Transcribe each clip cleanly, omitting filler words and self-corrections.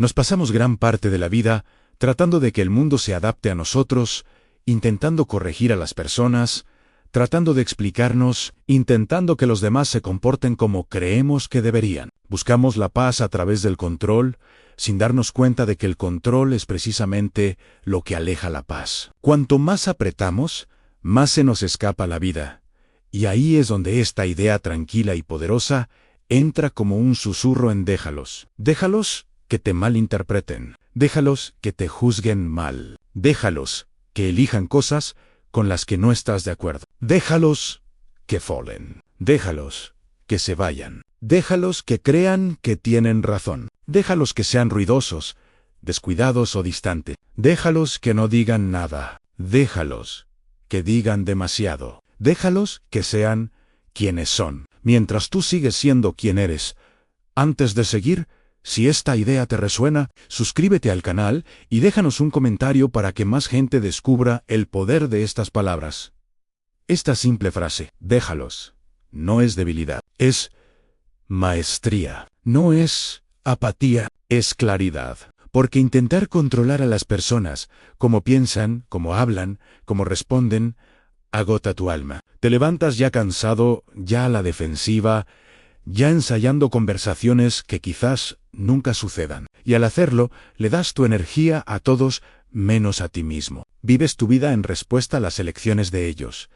Nos pasamos gran parte de la vida tratando de que el mundo se adapte a nosotros, intentando corregir a las personas, tratando de explicarnos, intentando que los demás se comporten como creemos que deberían. Buscamos la paz a través del control, sin darnos cuenta de que el control es precisamente lo que aleja la paz. Cuanto más apretamos, más se nos escapa la vida. Y ahí es donde esta idea tranquila y poderosa entra como un susurro en déjalos. Déjalos que te malinterpreten. Déjalos que te juzguen mal. Déjalos que elijan cosas con las que no estás de acuerdo. Déjalos que folen. Déjalos que se vayan. Déjalos que crean que tienen razón. Déjalos que sean ruidosos, descuidados o distantes. Déjalos que no digan nada. Déjalos que digan demasiado. Déjalos que sean quienes son. Mientras tú sigues siendo quien eres. Antes de seguir, si esta idea te resuena, suscríbete al canal y déjanos un comentario para que más gente descubra el poder de estas palabras. Esta simple frase, déjalos, no es debilidad, es maestría, no es apatía, es claridad. Porque intentar controlar a las personas, cómo piensan, cómo hablan, cómo responden, agota tu alma. Te levantas ya cansado, ya a la defensiva, ya ensayando conversaciones que quizás nunca sucedan. Y al hacerlo, le das tu energía a todos menos a ti mismo. Vives tu vida en respuesta a las elecciones de ellos,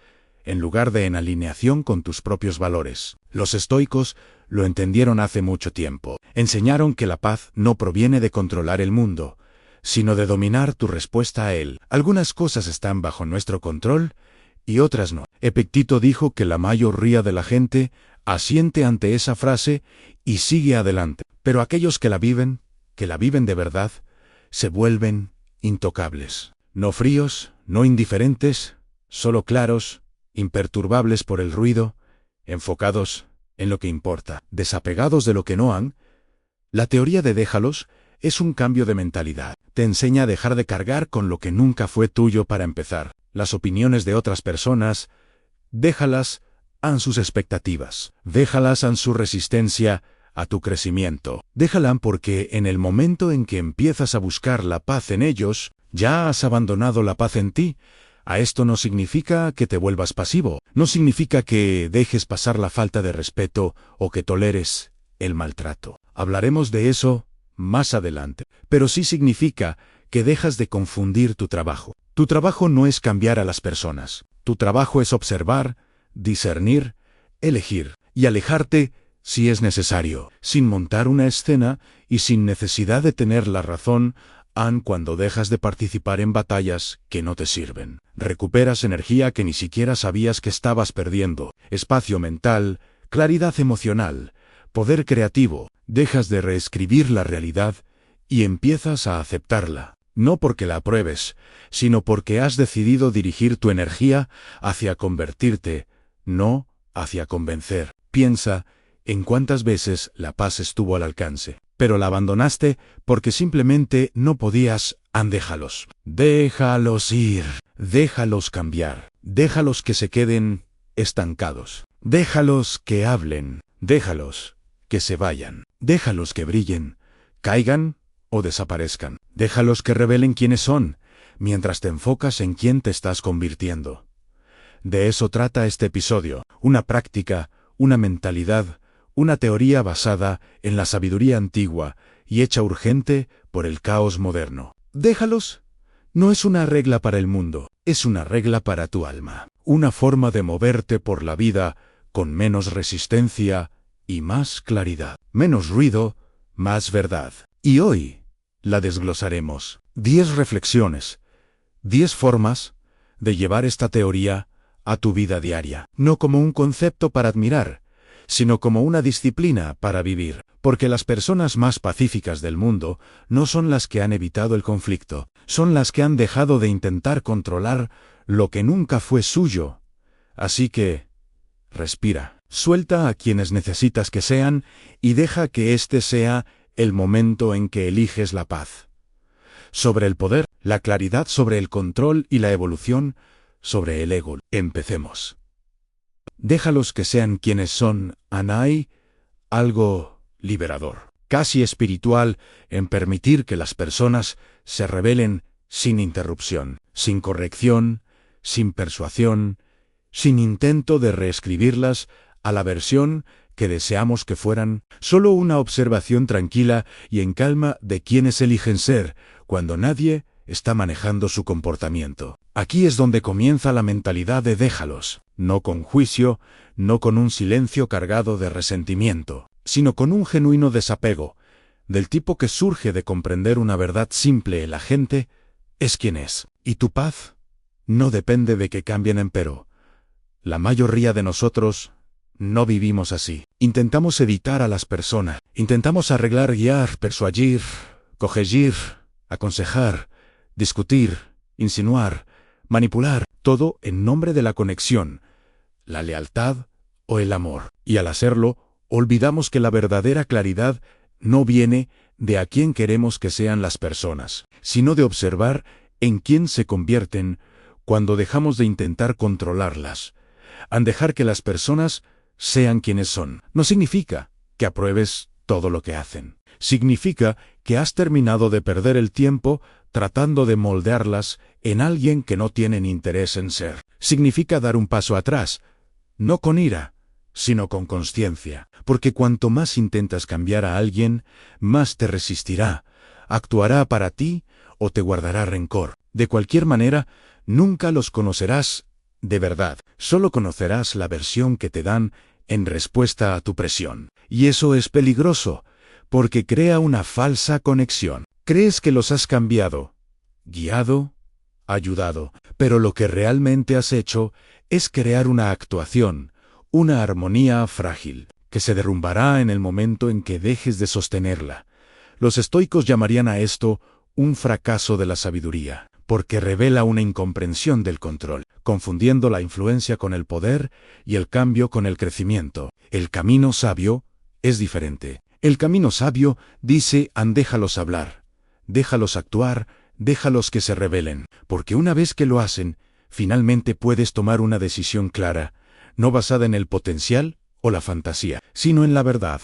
en lugar de en alineación con tus propios valores. Los estoicos lo entendieron hace mucho tiempo. Enseñaron que la paz no proviene de controlar el mundo, sino de dominar tu respuesta a él. Algunas cosas están bajo nuestro control y otras no. Epicteto dijo que la mayoría de la gente asiente ante esa frase y sigue adelante. Pero aquellos que la viven de verdad, se vuelven intocables. No fríos, no indiferentes, solo claros, imperturbables por el ruido, enfocados en lo que importa, desapegados de lo que no han. La teoría de déjalos es un cambio de mentalidad. Te enseña a dejar de cargar con lo que nunca fue tuyo para empezar. Las opiniones de otras personas, déjalas a sus expectativas. Déjalas a su resistencia a tu crecimiento. Déjalas porque en el momento en que empiezas a buscar la paz en ellos, ya has abandonado la paz en ti. A esto no significa que te vuelvas pasivo. No significa que dejes pasar la falta de respeto o que toleres el maltrato. Hablaremos de eso más adelante. Pero sí significa que dejas de confundir tu trabajo. Tu trabajo no es cambiar a las personas. Tu trabajo es observar, discernir, elegir y alejarte si es necesario, sin montar una escena y sin necesidad de tener la razón, aun cuando dejas de participar en batallas que no te sirven. Recuperas energía que ni siquiera sabías que estabas perdiendo, espacio mental, claridad emocional, poder creativo. Dejas de reescribir la realidad y empiezas a aceptarla. No porque la apruebes, sino porque has decidido dirigir tu energía hacia convertirte, no hacia convencer. Piensa en cuántas veces la paz estuvo al alcance, pero la abandonaste porque simplemente no podías. Déjalos. Déjalos ir. Déjalos cambiar. Déjalos que se queden estancados. Déjalos que hablen. Déjalos que se vayan. Déjalos que brillen, caigan o desaparezcan. Déjalos que revelen quiénes son, mientras te enfocas en quién te estás convirtiendo. De eso trata este episodio, una práctica, una mentalidad, una teoría basada en la sabiduría antigua y hecha urgente por el caos moderno. Déjalos no es una regla para el mundo, es una regla para tu alma. Una forma de moverte por la vida con menos resistencia y más claridad. Menos ruido, más verdad. Y hoy la desglosaremos. 10 reflexiones, 10 formas de llevar esta teoría a tu vida diaria. No como un concepto para admirar, sino como una disciplina para vivir. Porque las personas más pacíficas del mundo no son las que han evitado el conflicto, son las que han dejado de intentar controlar lo que nunca fue suyo. Así que, respira. Suelta a quienes necesitas que sean y deja que este sea el momento en que eliges la paz. Sobre el poder, la claridad sobre el control y la evolución sobre el ego. Empecemos. Déjalos que sean quienes son, Anai, algo liberador. casi espiritual, en permitir que las personas se rebelen sin interrupción, sin corrección, sin persuasión, sin intento de reescribirlas a la versión que deseamos que fueran, solo una observación tranquila y en calma de quienes eligen ser, cuando nadie está manejando su comportamiento. Aquí es donde comienza la mentalidad de déjalos, no con juicio, no con un silencio cargado de resentimiento, sino con un genuino desapego, del tipo que surge de comprender una verdad simple: la gente es quien es, y tu paz no depende de que cambien, empero la mayoría de nosotros no vivimos así. Intentamos editar a las personas, intentamos arreglar, guiar, persuadir, corregir, aconsejar, discutir, insinuar, manipular, todo en nombre de la conexión, la lealtad o el amor. Y al hacerlo, olvidamos que la verdadera claridad no viene de a quién queremos que sean las personas, sino de observar en quién se convierten cuando dejamos de intentar controlarlas. Al dejar que las personas sean quienes son, no significa que apruebes todo lo que hacen. Significa que has terminado de perder el tiempo tratando de moldearlas en alguien que no tienen interés en ser. Significa dar un paso atrás, no con ira, sino con consciencia, porque cuanto más intentas cambiar a alguien, más te resistirá, actuará para ti o te guardará rencor. De cualquier manera, nunca los conocerás de verdad, solo conocerás la versión que te dan en respuesta a tu presión. Y eso es peligroso, porque crea una falsa conexión. Crees que los has cambiado, guiado, ayudado, pero lo que realmente has hecho es crear una actuación, una armonía frágil, que se derrumbará en el momento en que dejes de sostenerla. Los estoicos llamarían a esto un fracaso de la sabiduría, porque revela una incomprensión del control, confundiendo la influencia con el poder y el cambio con el crecimiento. El camino sabio es diferente. El camino sabio dice: déjalos hablar, déjalos actuar, déjalos que se rebelen, porque una vez que lo hacen, finalmente puedes tomar una decisión clara, no basada en el potencial o la fantasía, sino en la verdad.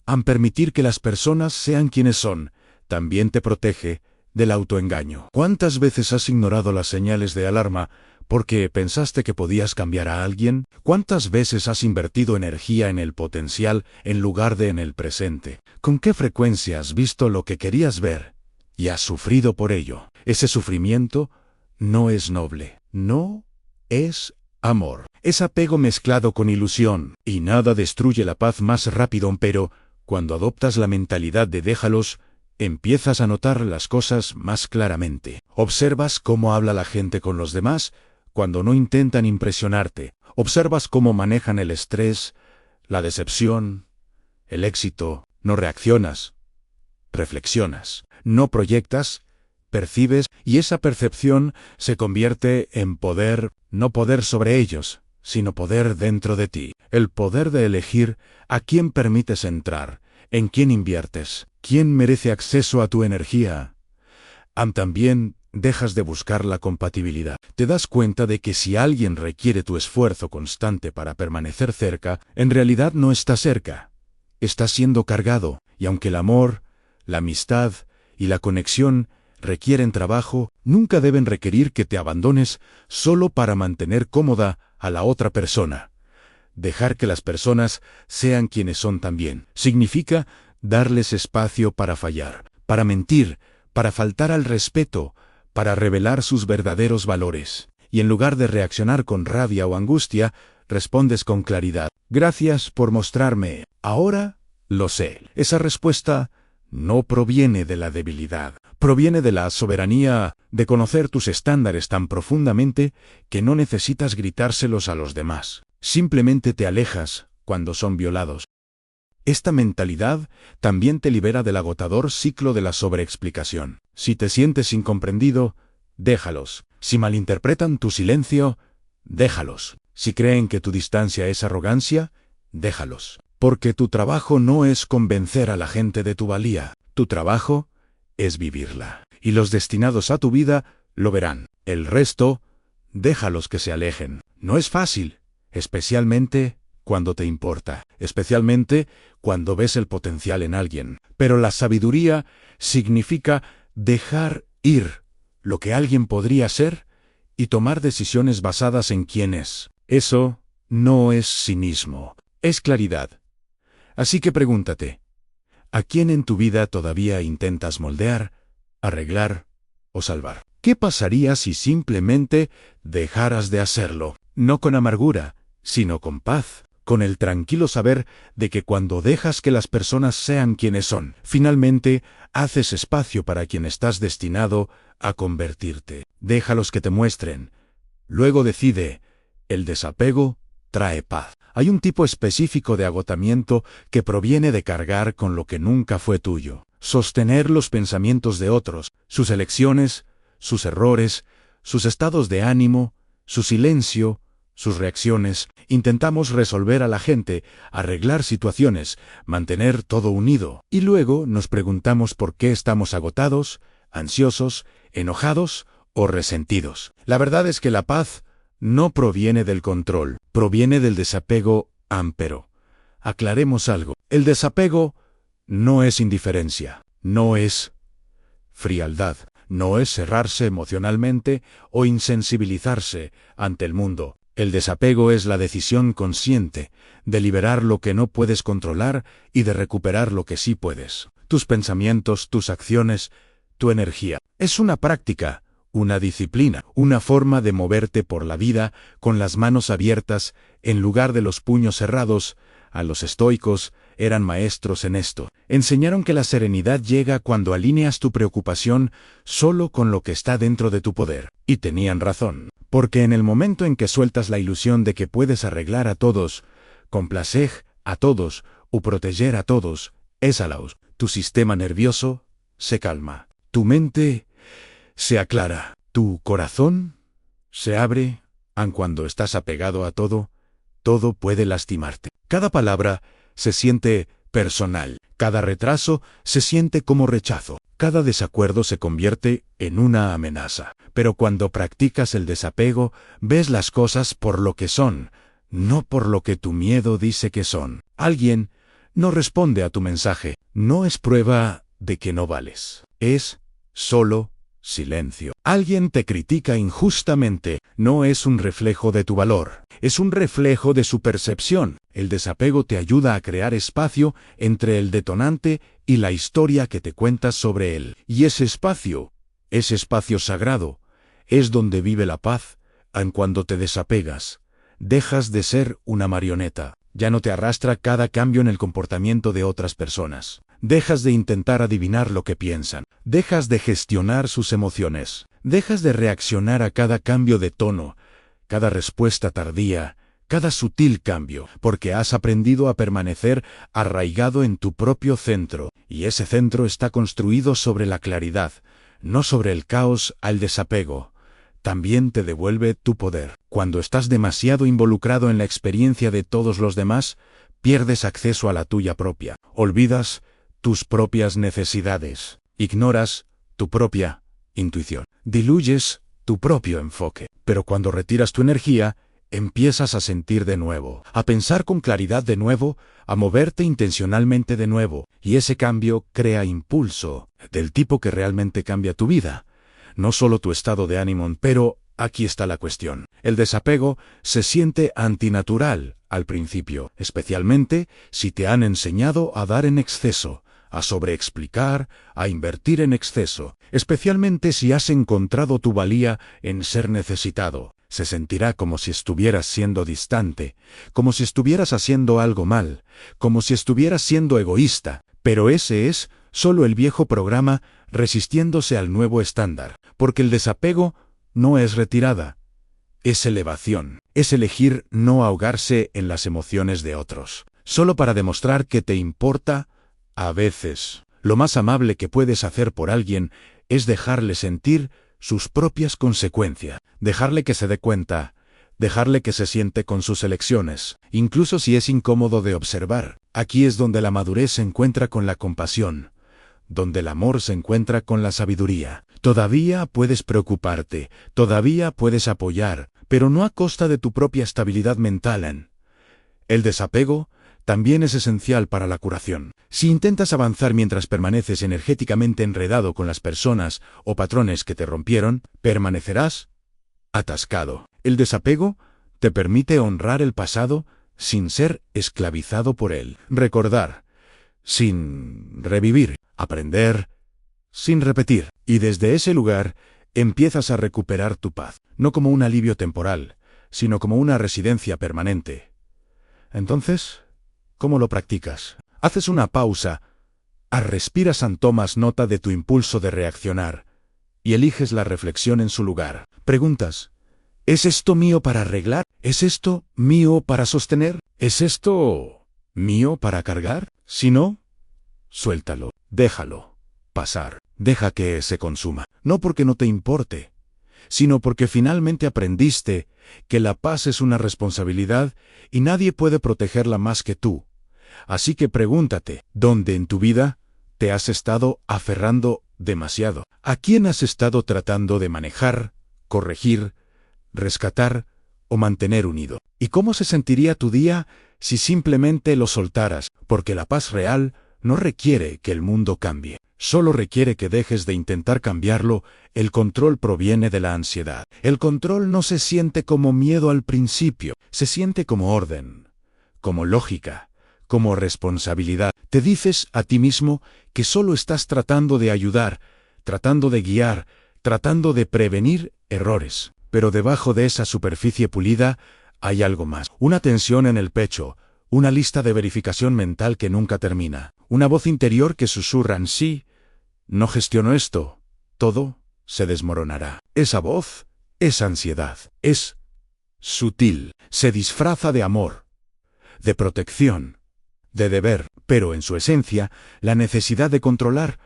Al permitir que las personas sean quienes son, también te protege del autoengaño. ¿Cuántas veces has ignorado las señales de alarma porque pensaste que podías cambiar a alguien? ¿Cuántas veces has invertido energía en el potencial en lugar de en el presente? ¿Con qué frecuencia has visto lo que querías ver y has sufrido por ello? Ese sufrimiento no es noble, no es amor. Es apego mezclado con ilusión, y nada destruye la paz más rápido, pero cuando adoptas la mentalidad de déjalos, empiezas a notar las cosas más claramente. Observas cómo habla la gente con los demás cuando no intentan impresionarte. Observas cómo manejan el estrés, la decepción, el éxito. No reaccionas, reflexionas. No proyectas, percibes, y esa percepción se convierte en poder, no poder sobre ellos, sino poder dentro de ti. El poder de elegir a quién permites entrar, en quién inviertes, quién merece acceso a tu energía. También dejas de buscar la compatibilidad. Te das cuenta de que si alguien requiere tu esfuerzo constante para permanecer cerca, en realidad no está cerca. Está siendo cargado, y aunque el amor, la amistad y la conexión requieren trabajo, nunca deben requerir que te abandones solo para mantener cómoda a la otra persona. Dejar que las personas sean quienes son también significa darles espacio para fallar, para mentir, para faltar al respeto, para revelar sus verdaderos valores. Y en lugar de reaccionar con rabia o angustia, respondes con claridad: gracias por mostrarme, ahora lo sé. Esa respuesta no proviene de la debilidad, proviene de la soberanía, de conocer tus estándares tan profundamente que no necesitas gritárselos a los demás. Simplemente te alejas cuando son violados. Esta mentalidad también te libera del agotador ciclo de la sobreexplicación. Si te sientes incomprendido, déjalos. Si malinterpretan tu silencio, déjalos. Si creen que tu distancia es arrogancia, déjalos. Porque tu trabajo no es convencer a la gente de tu valía. Tu trabajo es vivirla. Y los destinados a tu vida lo verán. El resto, déjalos que se alejen. No es fácil, especialmente cuando te importa, especialmente cuando ves el potencial en alguien. Pero la sabiduría significa dejar ir lo que alguien podría ser y tomar decisiones basadas en quién es. Eso no es cinismo, es claridad. Así que pregúntate, ¿a quién en tu vida todavía intentas moldear, arreglar o salvar? ¿Qué pasaría si simplemente dejaras de hacerlo? No con amargura, sino con paz, con el tranquilo saber de que cuando dejas que las personas sean quienes son, finalmente haces espacio para quien estás destinado a convertirte. Déjalos que te muestren. Luego decide, el desapego trae paz. Hay un tipo específico de agotamiento que proviene de cargar con lo que nunca fue tuyo. Sostener los pensamientos de otros, sus elecciones, sus errores, sus estados de ánimo, su silencio, sus reacciones. Intentamos resolver a la gente, arreglar situaciones, mantener todo unido. Y luego nos preguntamos por qué estamos agotados, ansiosos, enojados o resentidos. La verdad es que la paz no proviene del control, proviene del desapego ámpero. Aclaremos algo. El desapego no es indiferencia, no es frialdad, no es cerrarse emocionalmente o insensibilizarse ante el mundo. El desapego es la decisión consciente de liberar lo que no puedes controlar y de recuperar lo que sí puedes. Tus pensamientos, tus acciones, tu energía. Es una práctica, una disciplina, una forma de moverte por la vida con las manos abiertas en lugar de los puños cerrados. A los estoicos eran maestros en esto. Enseñaron que la serenidad llega cuando alineas tu preocupación solo con lo que está dentro de tu poder. Y tenían razón, porque en el momento en que sueltas la ilusión de que puedes arreglar a todos, complacer a todos o proteger a todos, tu sistema nervioso se calma, tu mente se aclara, tu corazón se abre, aun cuando estás apegado a todo, todo puede lastimarte. Cada palabra se siente personal, cada retraso se siente como rechazo, cada desacuerdo se convierte en una amenaza. Pero cuando practicas el desapego, ves las cosas por lo que son, no por lo que tu miedo dice que son. Alguien no responde a tu mensaje, no es prueba de que no vales, es solo silencio. Alguien te critica injustamente, no es un reflejo de tu valor, es un reflejo de su percepción. El desapego te ayuda a crear espacio entre el detonante y la historia que te cuentas sobre él. Y ese espacio sagrado, es donde vive la paz, aun cuando te desapegas. Dejas de ser una marioneta. Ya no te arrastra cada cambio en el comportamiento de otras personas. Dejas de intentar adivinar lo que piensan. Dejas de gestionar sus emociones. Dejas de reaccionar a cada cambio de tono, cada respuesta tardía, cada sutil cambio, porque has aprendido a permanecer arraigado en tu propio centro, y ese centro está construido sobre la claridad, no sobre el caos. Al desapego también te devuelve tu poder. Cuando estás demasiado involucrado en la experiencia de todos los demás, pierdes acceso a la tuya propia. Olvidas tus propias necesidades. Ignoras tu propia intuición. Diluyes tu propio enfoque. Pero cuando retiras tu energía, empiezas a sentir de nuevo, a pensar con claridad de nuevo, a moverte intencionalmente de nuevo. Y ese cambio crea impulso, del tipo que realmente cambia tu vida. No solo tu estado de ánimo, pero aquí está la cuestión. El desapego se siente antinatural al principio, especialmente si te han enseñado a dar en exceso, a sobreexplicar, a invertir en exceso, especialmente si has encontrado tu valía en ser necesitado. Se sentirá como si estuvieras siendo distante, como si estuvieras haciendo algo mal, como si estuvieras siendo egoísta, pero ese es solo el viejo programa resistiéndose al nuevo estándar, porque el desapego no es retirada, es elevación, es elegir no ahogarse en las emociones de otros, solo para demostrar que te importa. A veces, lo más amable que puedes hacer por alguien es dejarle sentir sus propias consecuencias, dejarle que se dé cuenta, dejarle que se siente con sus elecciones, incluso si es incómodo de observar. Aquí es donde la madurez se encuentra con la compasión, donde el amor se encuentra con la sabiduría. Todavía puedes preocuparte, todavía puedes apoyar, pero no a costa de tu propia estabilidad mental. El desapego también es esencial para la curación. Si intentas avanzar mientras permaneces energéticamente enredado con las personas o patrones que te rompieron, permanecerás atascado. El desapego te permite honrar el pasado sin ser esclavizado por él. Recordar, sin revivir. Aprender, sin repetir. Y desde ese lugar empiezas a recuperar tu paz, no como un alivio temporal, sino como una residencia permanente. Entonces, ¿cómo lo practicas? Haces una pausa, respiras, tomas nota de tu impulso de reaccionar y eliges la reflexión en su lugar. Preguntas: ¿es esto mío para arreglar? ¿Es esto mío para sostener? ¿Es esto mío para cargar? Si no, suéltalo, déjalo pasar, deja que se consuma. No porque no te importe, sino porque finalmente aprendiste que la paz es una responsabilidad y nadie puede protegerla más que tú. Así que pregúntate, ¿dónde en tu vida te has estado aferrando demasiado? ¿A quién has estado tratando de manejar, corregir, rescatar o mantener unido? ¿Y cómo se sentiría tu día si simplemente lo soltaras? Porque la paz real no requiere que el mundo cambie. Solo requiere que dejes de intentar cambiarlo. El control proviene de la ansiedad. El control no se siente como miedo al principio, se siente como orden, como lógica, como responsabilidad. Te dices a ti mismo que solo estás tratando de ayudar, tratando de guiar, tratando de prevenir errores. Pero debajo de esa superficie pulida hay algo más. Una tensión en el pecho, una lista de verificación mental que nunca termina, una voz interior que susurra: sí, no gestiono esto, todo se desmoronará. Esa voz es ansiedad, es sutil, se disfraza de amor, de protección, de deber, pero en su esencia, la necesidad de controlar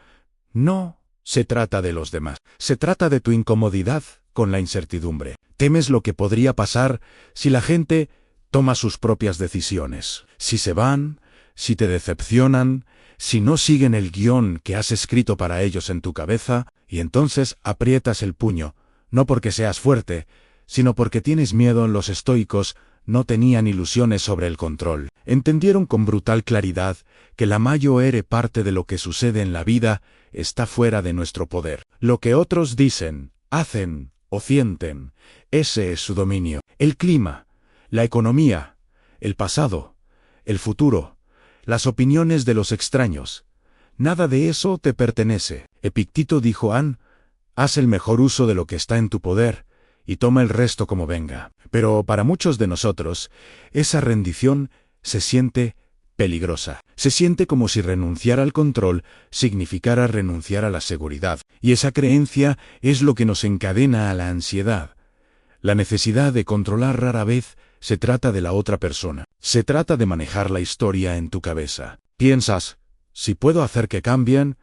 no se trata de los demás, se trata de tu incomodidad con la incertidumbre. Temes lo que podría pasar si la gente toma sus propias decisiones, si se van, si te decepcionan, si no siguen el guión que has escrito para ellos en tu cabeza, y entonces aprietas el puño, no porque seas fuerte, sino porque tienes miedo. Los estoicos no tenían ilusiones sobre el control. Entendieron con brutal claridad que la mayor parte de lo que sucede en la vida está fuera de nuestro poder. Lo que otros dicen, hacen o sienten, ese es su dominio. El clima, la economía, el pasado, el futuro, las opiniones de los extraños. Nada de eso te pertenece. Epicteto dijo: haz el mejor uso de lo que está en tu poder y toma el resto como venga. Pero para muchos de nosotros, esa rendición se siente peligrosa. Se siente como si renunciar al control significara renunciar a la seguridad. Y esa creencia es lo que nos encadena a la ansiedad. La necesidad de controlar rara vez se trata de la otra persona. Se trata de manejar la historia en tu cabeza. Piensas: si puedo hacer que cambien,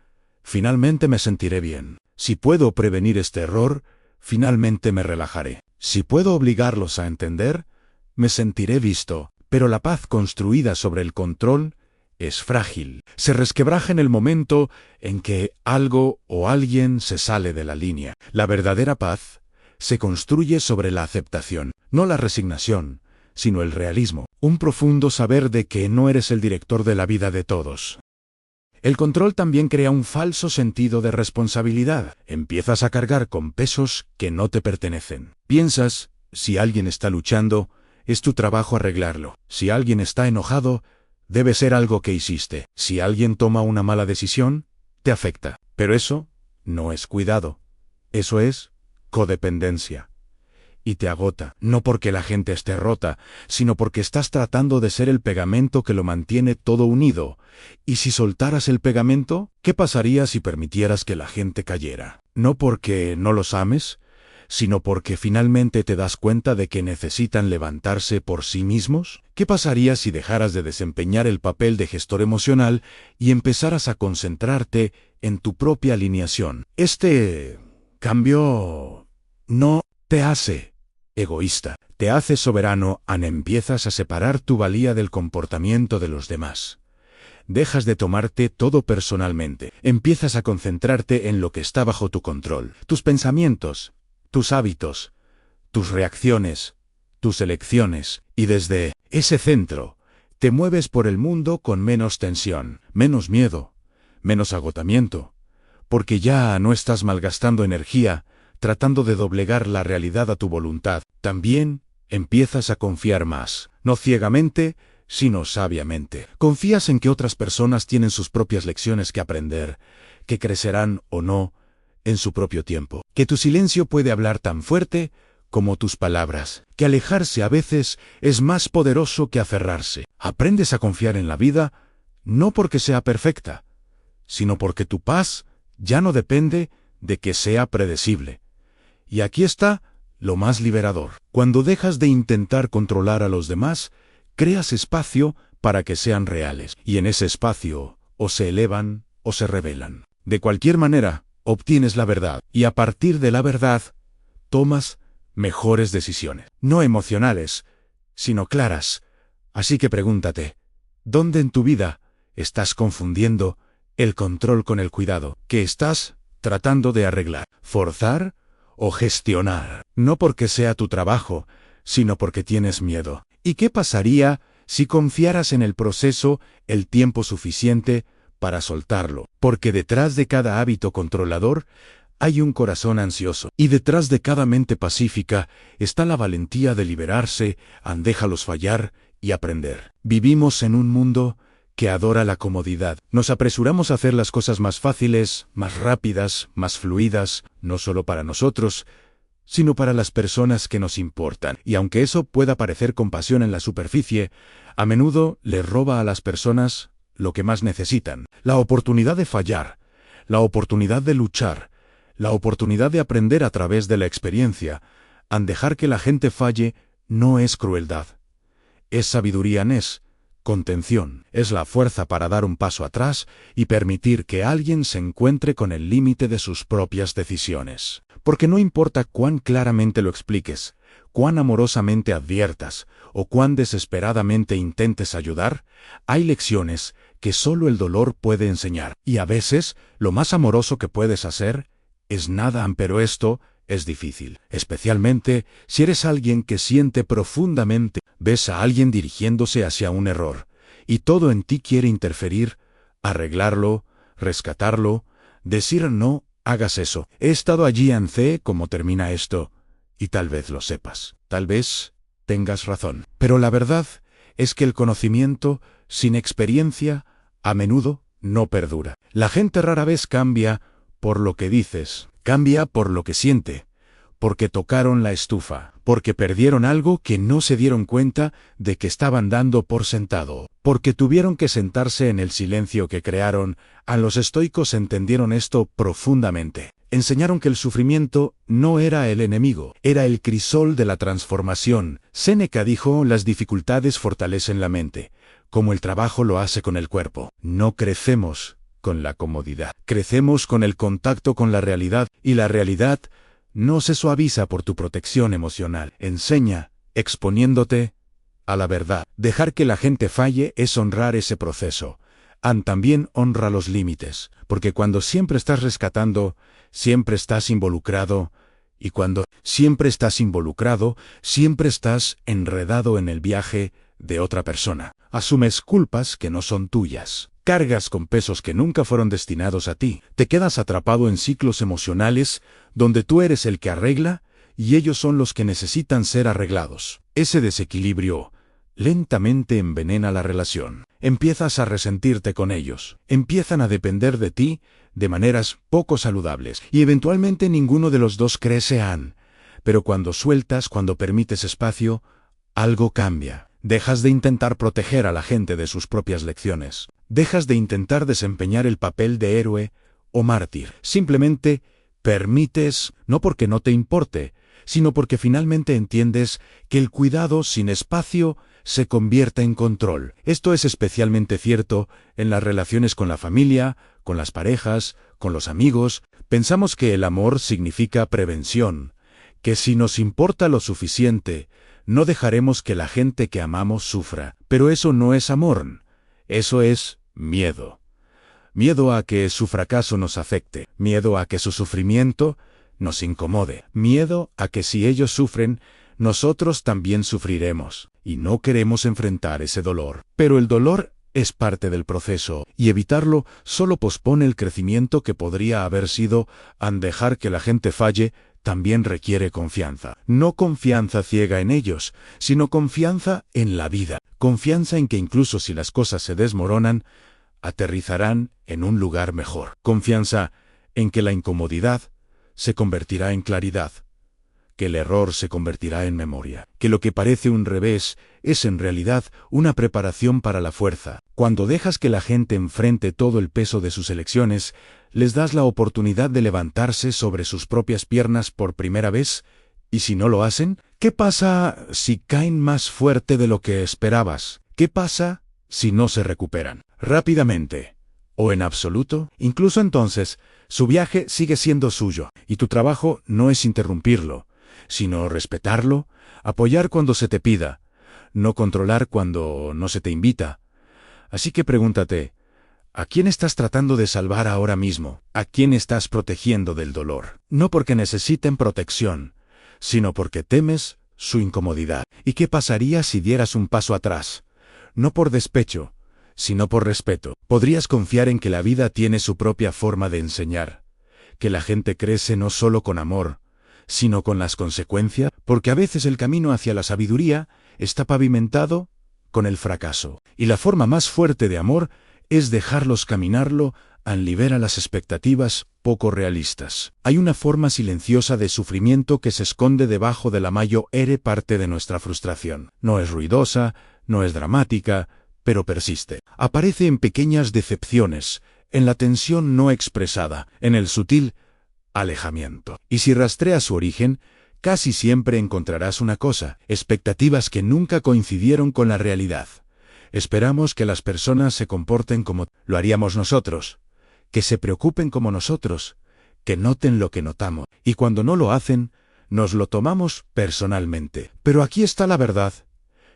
finalmente me sentiré bien. Si puedo prevenir este error, finalmente me relajaré. Si puedo obligarlos a entender, me sentiré visto. Pero la paz construida sobre el control es frágil. Se resquebraja en el momento en que algo o alguien se sale de la línea. La verdadera paz se construye sobre la aceptación, no la resignación, sino el realismo. Un profundo saber de que no eres el director de la vida de todos. El control también crea un falso sentido de responsabilidad. Empiezas a cargar con pesos que no te pertenecen. Piensas: si alguien está luchando, es tu trabajo arreglarlo. Si alguien está enojado, debe ser algo que hiciste. Si alguien toma una mala decisión, te afecta. Pero eso no es cuidado. Eso es codependencia. Y te agota, no porque la gente esté rota, sino porque estás tratando de ser el pegamento que lo mantiene todo unido. ¿Y si soltaras el pegamento? ¿Qué pasaría si permitieras que la gente cayera? No porque no los ames, sino porque finalmente te das cuenta de que necesitan levantarse por sí mismos. ¿Qué pasaría si dejaras de desempeñar el papel de gestor emocional y empezaras a concentrarte en tu propia alineación? Este cambio no te hace egoísta, te hace soberano. Empiezas a separar tu valía del comportamiento de los demás. Dejas de tomarte todo personalmente. Empiezas a concentrarte en lo que está bajo tu control. Tus pensamientos, tus hábitos, tus reacciones, tus elecciones. Y desde ese centro, Te mueves por el mundo con menos tensión, menos miedo, menos agotamiento, porque ya no estás malgastando energía tratando de doblegar la realidad a tu voluntad. También empiezas a confiar más, no ciegamente, sino sabiamente. Confías en que otras personas tienen sus propias lecciones que aprender, que crecerán o no en su propio tiempo, que tu silencio puede hablar tan fuerte como tus palabras, que alejarse a veces es más poderoso que aferrarse. Aprendes a confiar en la vida, no porque sea perfecta, sino porque tu paz ya no depende de que sea predecible. Y aquí está lo más liberador. Cuando dejas de intentar controlar a los demás, creas espacio para que sean reales, y en ese espacio o se elevan o se rebelan. De cualquier manera, obtienes la verdad, y a partir de la verdad, tomas mejores decisiones. No emocionales, sino claras. Así que pregúntate, ¿dónde en tu vida estás confundiendo el control con el cuidado? ¿Qué estás tratando de arreglar, forzar o gestionar? No porque sea tu trabajo, sino porque tienes miedo. ¿Y qué pasaría si confiaras en el proceso el tiempo suficiente para soltarlo? Porque detrás de cada hábito controlador hay un corazón ansioso, y detrás de cada mente pacífica está la valentía de liberarse, déjalos fallar y aprender. Vivimos en un mundo que adora la comodidad. Nos apresuramos a hacer las cosas más fáciles, más rápidas, más fluidas, no solo para nosotros, sino para las personas que nos importan. Y aunque eso pueda parecer compasión en la superficie, a menudo le roba a las personas lo que más necesitan: la oportunidad de fallar, la oportunidad de luchar, la oportunidad de aprender a través de la experiencia. Dejar que la gente falle no es crueldad. Es sabiduría, es contención. Es la fuerza para dar un paso atrás y permitir que alguien se encuentre con el límite de sus propias decisiones. Porque no importa cuán claramente lo expliques, cuán amorosamente adviertas o cuán desesperadamente intentes ayudar, hay lecciones que solo el dolor puede enseñar. Y a veces, lo más amoroso que puedes hacer es nada, pero esto es difícil, especialmente si eres alguien que siente profundamente. Ves a alguien dirigiéndose hacia un error, y todo en ti quiere interferir, arreglarlo, rescatarlo, decir no hagas eso. He estado allí, sé cómo termina esto, y tal vez lo sepas, tal vez tengas razón. Pero la verdad es que el conocimiento sin experiencia a menudo no perdura. La gente rara vez cambia por lo que dices, cambia por lo que siente, porque tocaron la estufa, porque perdieron algo que no se dieron cuenta de que estaban dando por sentado, porque tuvieron que sentarse en el silencio que crearon. A los estoicos entendieron esto profundamente. Enseñaron que el sufrimiento no era el enemigo, era el crisol de la transformación. Séneca dijo: las dificultades fortalecen la mente, como el trabajo lo hace con el cuerpo. No crecemos con la comodidad, crecemos con el contacto con la realidad, y la realidad no se suaviza por tu protección emocional. Enseña, exponiéndote a la verdad. Dejar que la gente falle es honrar ese proceso. También honra los límites, porque cuando siempre estás rescatando, siempre estás involucrado, y cuando siempre estás involucrado, siempre estás enredado en el viaje de otra persona. Asumes culpas que no son tuyas. Cargas con pesos que nunca fueron destinados a ti. Te quedas atrapado en ciclos emocionales donde tú eres el que arregla y ellos son los que necesitan ser arreglados. Ese desequilibrio lentamente envenena la relación. Empiezas a resentirte con ellos. Empiezan a depender de ti de maneras poco saludables y eventualmente ninguno de los dos crece. Pero cuando sueltas, cuando permites espacio, algo cambia. Dejas de intentar proteger a la gente de sus propias lecciones. Dejas de intentar desempeñar el papel de héroe o mártir. Simplemente permites, no porque no te importe, sino porque finalmente entiendes que el cuidado sin espacio se convierte en control. Esto es especialmente cierto en las relaciones con la familia, con las parejas, con los amigos. Pensamos que el amor significa prevención, que si nos importa lo suficiente, no dejaremos que la gente que amamos sufra. Pero eso no es amor, eso es miedo. Miedo a que su fracaso nos afecte, miedo a que su sufrimiento nos incomode, miedo a que si ellos sufren, nosotros también sufriremos, y no queremos enfrentar ese dolor. Pero el dolor es parte del proceso, y evitarlo solo pospone el crecimiento que podría haber sido. Al dejar que la gente falle, también requiere confianza. No confianza ciega en ellos, sino confianza en la vida. Confianza en que incluso si las cosas se desmoronan, aterrizarán en un lugar mejor. Confianza en que la incomodidad se convertirá en claridad, que el error se convertirá en memoria, que lo que parece un revés es en realidad una preparación para la fuerza. Cuando dejas que la gente enfrente todo el peso de sus elecciones, les das la oportunidad de levantarse sobre sus propias piernas por primera vez, y si no lo hacen, ¿qué pasa si caen más fuerte de lo que esperabas? ¿Qué pasa si no se recuperan rápidamente o en absoluto? Incluso entonces, su viaje sigue siendo suyo, y tu trabajo no es interrumpirlo, sino respetarlo, apoyar cuando se te pida, no controlar cuando no se te invita. Así que pregúntate, ¿a quién estás tratando de salvar ahora mismo? ¿A quién estás protegiendo del dolor? No porque necesiten protección, sino porque temes su incomodidad. ¿Y qué pasaría si dieras un paso atrás? No por despecho, sino por respeto. Podrías confiar en que la vida tiene su propia forma de enseñar, que la gente crece no solo con amor, sino con las consecuencias, porque a veces el camino hacia la sabiduría está pavimentado con el fracaso. Y la forma más fuerte de amor es dejarlos caminarlo al liberar las expectativas poco realistas. Hay una forma silenciosa de sufrimiento que se esconde debajo de la mayor parte de nuestra frustración. No es ruidosa, no es dramática, pero persiste. Aparece en pequeñas decepciones, en la tensión no expresada, en el sutil alejamiento. Y si rastreas su origen, casi siempre encontrarás una cosa: expectativas que nunca coincidieron con la realidad. Esperamos que las personas se comporten como lo haríamos nosotros, que se preocupen como nosotros, que noten lo que notamos, y cuando no lo hacen, nos lo tomamos personalmente. Pero aquí está la verdad,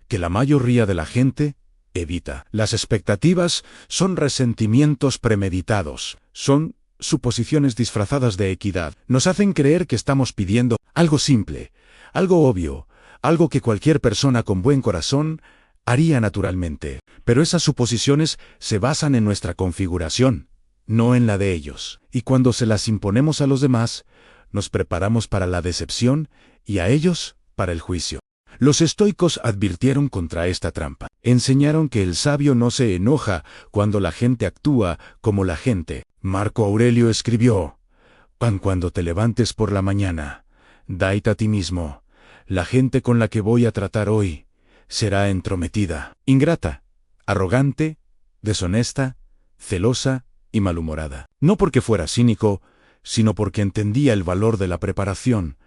que la mayoría de la gente evita. Las expectativas son resentimientos premeditados, son suposiciones disfrazadas de equidad. Nos hacen creer que estamos pidiendo algo simple, algo obvio, algo que cualquier persona con buen corazón haría naturalmente. Pero esas suposiciones se basan en nuestra configuración, no en la de ellos. Y cuando se las imponemos a los demás, nos preparamos para la decepción y a ellos para el juicio. Los estoicos advirtieron contra esta trampa. Enseñaron que el sabio no se enoja cuando la gente actúa como la gente. Marco Aurelio escribió: «Pan cuando te levantes por la mañana, date a ti mismo. La gente con la que voy a tratar hoy será entrometida, ingrata, arrogante, deshonesta, celosa y malhumorada». No porque fuera cínico, sino porque entendía el valor de la preparación,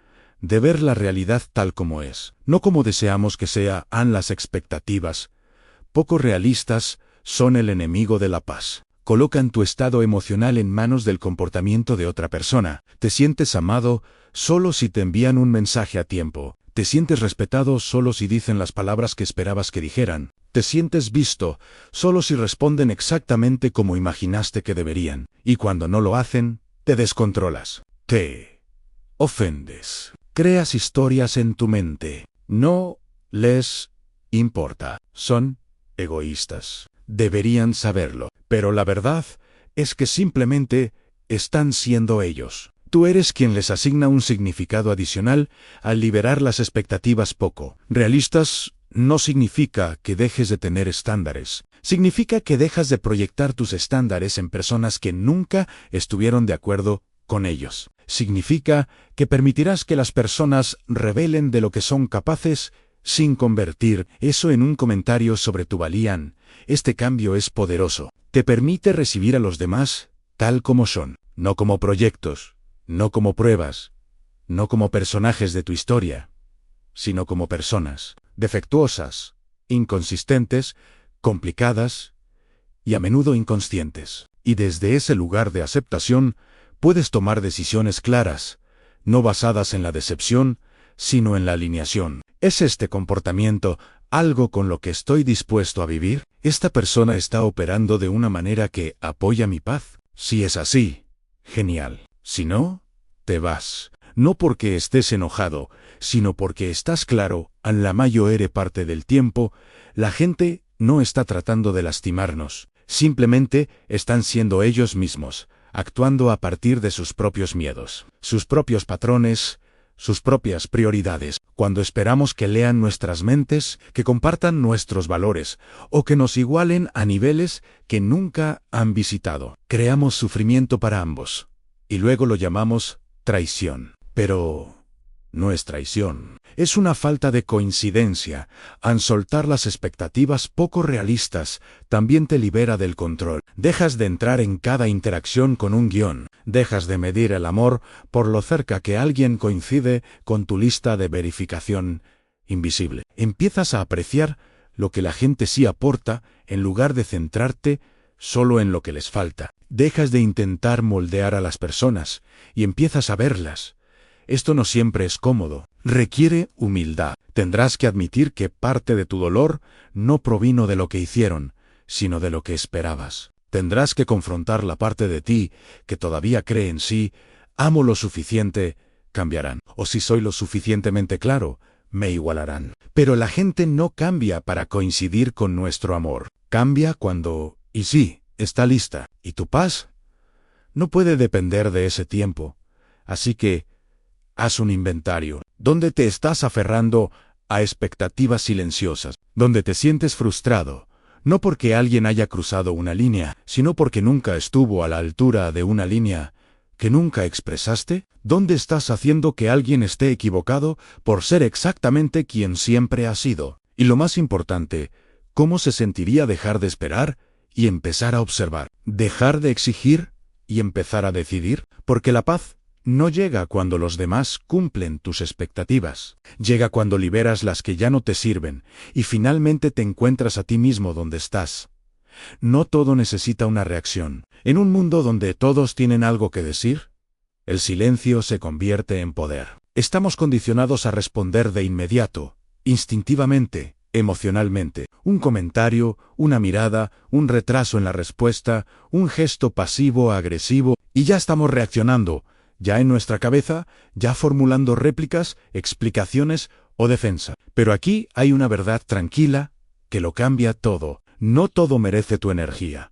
de ver la realidad tal como es, no como deseamos que sean las expectativas. Poco realistas son el enemigo de la paz. Colocan tu estado emocional en manos del comportamiento de otra persona. Te sientes amado solo si te envían un mensaje a tiempo. Te sientes respetado solo si dicen las palabras que esperabas que dijeran. Te sientes visto solo si responden exactamente como imaginaste que deberían. Y cuando no lo hacen, te descontrolas. Te ofendes. Creas historias en tu mente. No les importa. Son egoístas. Deberían saberlo. Pero la verdad es que simplemente están siendo ellos. Tú eres quien les asigna un significado adicional al liberar las expectativas poco realistas. No significa que dejes de tener estándares. Significa que dejas de proyectar tus estándares en personas que nunca estuvieron de acuerdo con ellos. Significa que permitirás que las personas revelen de lo que son capaces sin convertir eso en un comentario sobre tu valía. Este cambio es poderoso. Te permite recibir a los demás tal como son, no como proyectos, no como pruebas, no como personajes de tu historia, sino como personas, defectuosas, inconsistentes, complicadas y a menudo inconscientes. Y desde ese lugar de aceptación, puedes tomar decisiones claras, no basadas en la decepción, sino en la alineación. ¿Es este comportamiento algo con lo que estoy dispuesto a vivir? ¿Esta persona está operando de una manera que apoya mi paz? Si es así, genial. Si no, te vas. no porque estés enojado, sino porque estás claro, en la mayor parte del tiempo, la gente no está tratando de lastimarnos, simplemente están siendo ellos mismos, actuando a partir de sus propios miedos, sus propios patrones, sus propias prioridades. Cuando esperamos que lean nuestras mentes, que compartan nuestros valores, o que nos igualen a niveles que nunca han visitado, creamos sufrimiento para ambos. Y luego lo llamamos traición. Pero no es traición. Es una falta de coincidencia. Al soltar las expectativas poco realistas, también te libera del control. Dejas de entrar en cada interacción con un guión. Dejas de medir el amor por lo cerca que alguien coincide con tu lista de verificación invisible. Empiezas a apreciar lo que la gente sí aporta en lugar de centrarte solo en lo que les falta. Dejas de intentar moldear a las personas y empiezas a verlas. Esto no siempre es cómodo. Requiere humildad. Tendrás que admitir que parte de tu dolor no provino de lo que hicieron, sino de lo que esperabas. Tendrás que confrontar la parte de ti que todavía cree en sí, amo lo suficiente, cambiarán. O si soy lo suficientemente claro, me igualarán. Pero la gente no cambia para coincidir con nuestro amor. Cambia cuando, y sí, está lista. ¿Y tu paz? No puede depender de ese tiempo. Así que, haz un inventario. ¿Dónde te estás aferrando a expectativas silenciosas? ¿Dónde te sientes frustrado? No porque alguien haya cruzado una línea, sino porque nunca estuvo a la altura de una línea que nunca expresaste. ¿Dónde estás haciendo que alguien esté equivocado por ser exactamente quien siempre ha sido? Y lo más importante, ¿cómo se sentiría dejar de esperar y empezar a observar? Dejar de exigir y empezar a decidir, porque la paz no llega cuando los demás cumplen tus expectativas. Llega cuando liberas las que ya no te sirven y finalmente te encuentras a ti mismo donde estás. No todo necesita una reacción. En un mundo donde todos tienen algo que decir, el silencio se convierte en poder. Estamos condicionados a responder de inmediato, instintivamente, emocionalmente. Un comentario, una mirada, un retraso en la respuesta, un gesto pasivo-agresivo, y ya estamos reaccionando. Ya en nuestra cabeza, ya formulando réplicas, explicaciones o defensa. Pero aquí hay una verdad tranquila que lo cambia todo. No todo merece tu energía.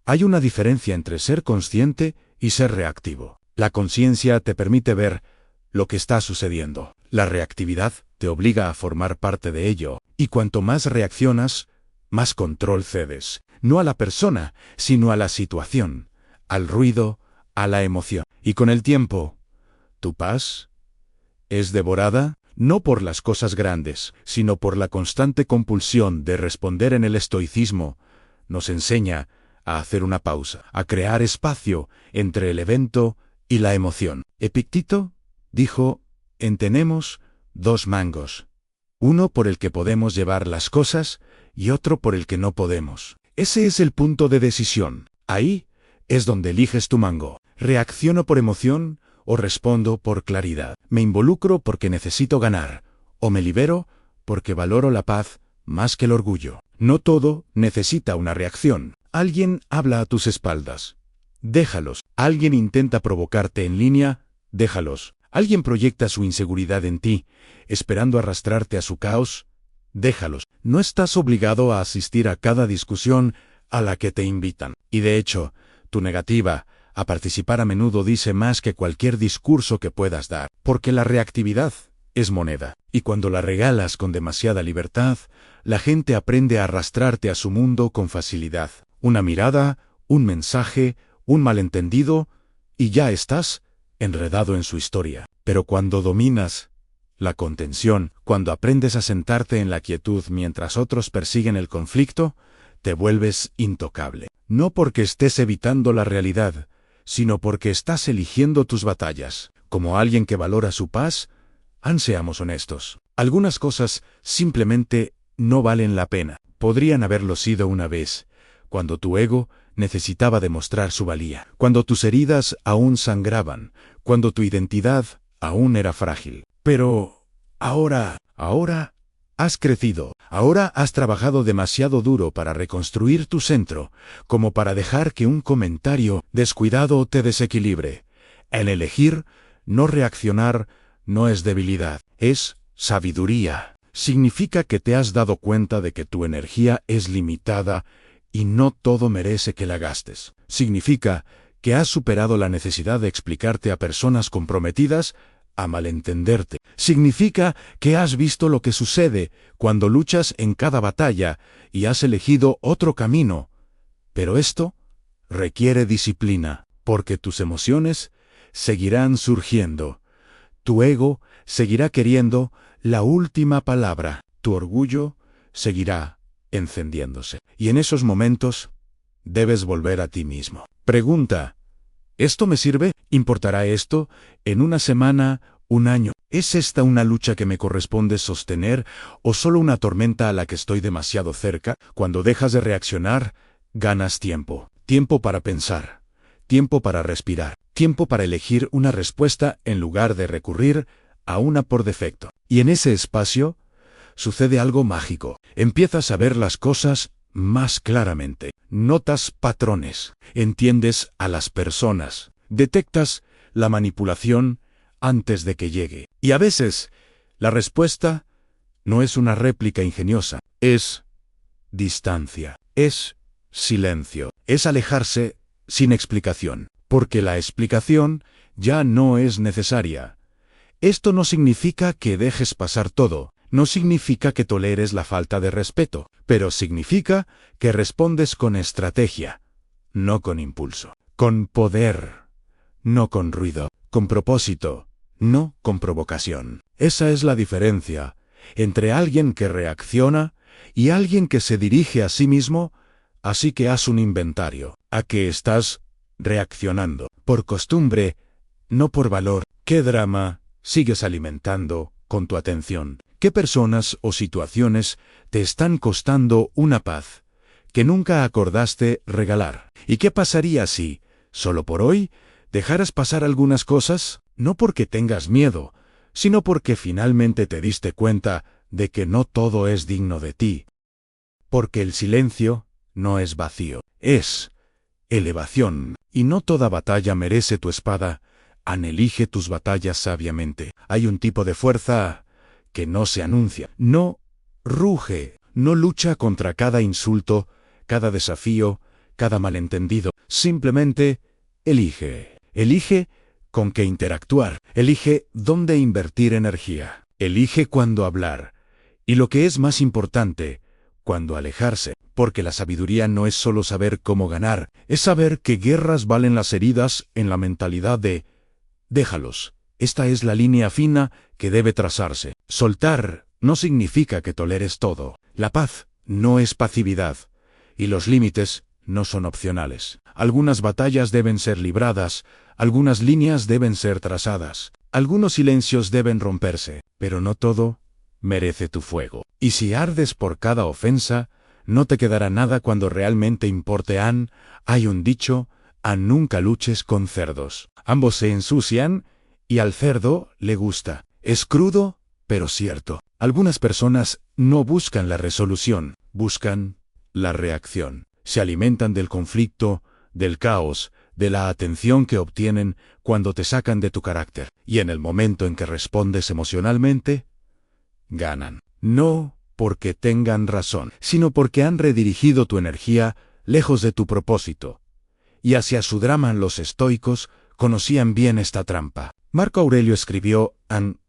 Hay una diferencia entre ser consciente y ser reactivo. La conciencia te permite ver lo que está sucediendo. La reactividad te obliga a formar parte de ello. Y cuanto más reaccionas, más control cedes. No a la persona, sino a la situación, al ruido, a la emoción. Y con el tiempo, tu paz es devorada, no por las cosas grandes, sino por la constante compulsión de responder en el estoicismo. Nos enseña a hacer una pausa, a crear espacio entre el evento y la emoción. Epicteto dijo, tenemos dos mangos, uno por el que podemos llevar las cosas y otro por el que no podemos. Ese es el punto de decisión. Ahí es donde eliges tu mango. ¿Reacciono por emoción o respondo por claridad? ¿Me involucro porque necesito ganar o me libero porque valoro la paz más que el orgullo? No todo necesita una reacción. Alguien habla a tus espaldas. Déjalos. Alguien intenta provocarte en línea. Déjalos. Alguien proyecta su inseguridad en ti, esperando arrastrarte a su caos. Déjalos. No estás obligado a asistir a cada discusión a la que te invitan. Y de hecho, tu negativa a participar a menudo dice más que cualquier discurso que puedas dar, porque la reactividad es moneda, y cuando la regalas con demasiada libertad, la gente aprende a arrastrarte a su mundo con facilidad. Una mirada, un mensaje, un malentendido, y ya estás enredado en su historia. Pero cuando dominas la contención, cuando aprendes a sentarte en la quietud mientras otros persiguen el conflicto, te vuelves intocable. No porque estés evitando la realidad, sino porque estás eligiendo tus batallas. Como alguien que valora su paz, seamos honestos. Algunas cosas simplemente no valen la pena. Podrían haberlo sido una vez, cuando tu ego necesitaba demostrar su valía, cuando tus heridas aún sangraban, cuando tu identidad aún era frágil. Pero ahora has crecido. Ahora has trabajado demasiado duro para reconstruir tu centro, como para dejar que un comentario descuidado te desequilibre. El elegir No reaccionar no es debilidad, es sabiduría. Significa que te has dado cuenta de que tu energía es limitada y no todo merece que la gastes. Significa que has superado la necesidad de explicarte a personas comprometidas a malentenderte. Significa que has visto lo que sucede cuando luchas en cada batalla y has elegido otro camino. Pero esto requiere disciplina, porque tus emociones seguirán surgiendo. Tu ego seguirá queriendo la última palabra. Tu orgullo seguirá encendiéndose. Y en esos momentos debes volver a ti mismo. Pregunta: ¿esto me sirve? ¿Importará esto en una semana, un año? ¿Es esta una lucha que me corresponde sostener o solo una tormenta a la que estoy demasiado cerca? Cuando dejas de reaccionar, ganas tiempo. Tiempo para pensar. Tiempo para respirar. Tiempo para elegir una respuesta en lugar de recurrir a una por defecto. Y en ese espacio sucede algo mágico. Empiezas a ver las cosas más claramente. Notas patrones. Entiendes a las personas. Detectas la manipulación antes de que llegue. Y a veces, la respuesta no es una réplica ingeniosa. Es distancia. Es silencio. Es alejarse sin explicación. Porque la explicación ya no es necesaria. Esto no significa que dejes pasar todo. No significa que toleres la falta de respeto. Pero significa que respondes con estrategia, no con impulso. Con poder, no con ruido. Con propósito, no con provocación. Esa es la diferencia entre alguien que reacciona y alguien que se dirige a sí mismo, así que haz un inventario. ¿A qué estás reaccionando? Por costumbre, no por valor. ¿Qué drama sigues alimentando con tu atención? ¿Qué personas o situaciones te están costando una paz que nunca acordaste regalar? ¿Y qué pasaría si, solo por hoy, dejaras pasar algunas cosas? No porque tengas miedo, sino porque finalmente te diste cuenta de que no todo es digno de ti. Porque el silencio no es vacío, es elevación. Y no toda batalla merece tu espada. Elige tus batallas sabiamente. Hay un tipo de fuerza que no se anuncia, no ruge, no lucha contra cada insulto, cada desafío, cada malentendido. Simplemente elige. Elige con qué interactuar. Elige dónde invertir energía. Elige cuándo hablar. Y lo que es más importante, cuándo alejarse. Porque la sabiduría no es solo saber cómo ganar, es saber que guerras valen las heridas en la mentalidad de déjalos. Esta es la línea fina que debe trazarse. Soltar no significa que toleres todo. La paz no es pasividad. Y los límites no son opcionales. Algunas batallas deben ser libradas, algunas líneas deben ser trazadas, algunos silencios deben romperse, pero no todo merece tu fuego. Y si ardes por cada ofensa, no te quedará nada cuando realmente importe. Hay un dicho: nunca luches con cerdos. Ambos se ensucian y al cerdo le gusta. Es crudo, pero cierto. Algunas personas no buscan la resolución, buscan la reacción. Se alimentan del conflicto, del caos, de la atención que obtienen cuando te sacan de tu carácter. Y en el momento en que respondes emocionalmente, ganan. No porque tengan razón, sino porque han redirigido tu energía lejos de tu propósito. Y hacia su drama los estoicos conocían bien esta trampa. Marco Aurelio escribió: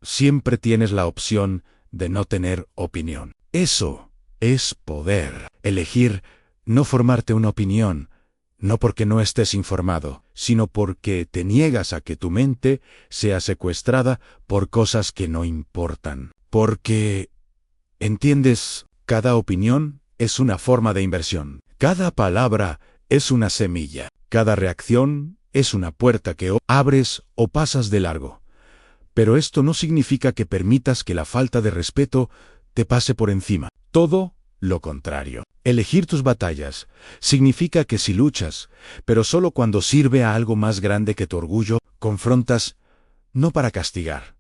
siempre tienes la opción de no tener opinión. Eso es poder. Elegir no formarte una opinión, no porque no estés informado, sino porque te niegas a que tu mente sea secuestrada por cosas que no importan. Porque, ¿entiendes? Cada opinión es una forma de inversión. Cada palabra es una semilla. Cada reacción es una puerta que o abres o pasas de largo. Pero esto no significa que permitas que la falta de respeto te pase por encima. Todo lo contrario. Elegir tus batallas significa que si luchas, pero solo cuando sirve a algo más grande que tu orgullo, confrontas no para castigar,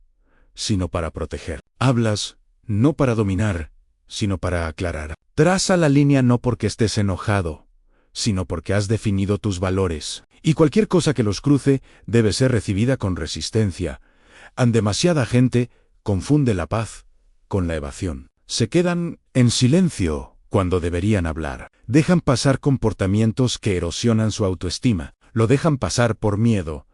sino para proteger. Hablas no para dominar, sino para aclarar. Traza la línea no porque estés enojado, sino porque has definido tus valores. Y cualquier cosa que los cruce debe ser recibida con resistencia, Demasiada gente confunde la paz con la evasión. Se quedan en silencio cuando deberían hablar. Dejan pasar comportamientos que erosionan su autoestima. Lo dejan pasar por miedo,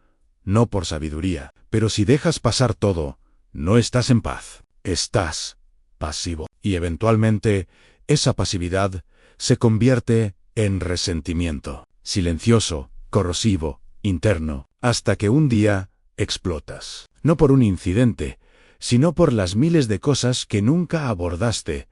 no por sabiduría. Pero si dejas pasar todo, no estás en paz. Estás pasivo. Y eventualmente, esa pasividad se convierte en resentimiento. Silencioso, corrosivo, interno, hasta que un día explotas. No por un incidente, sino por las miles de cosas que nunca abordaste.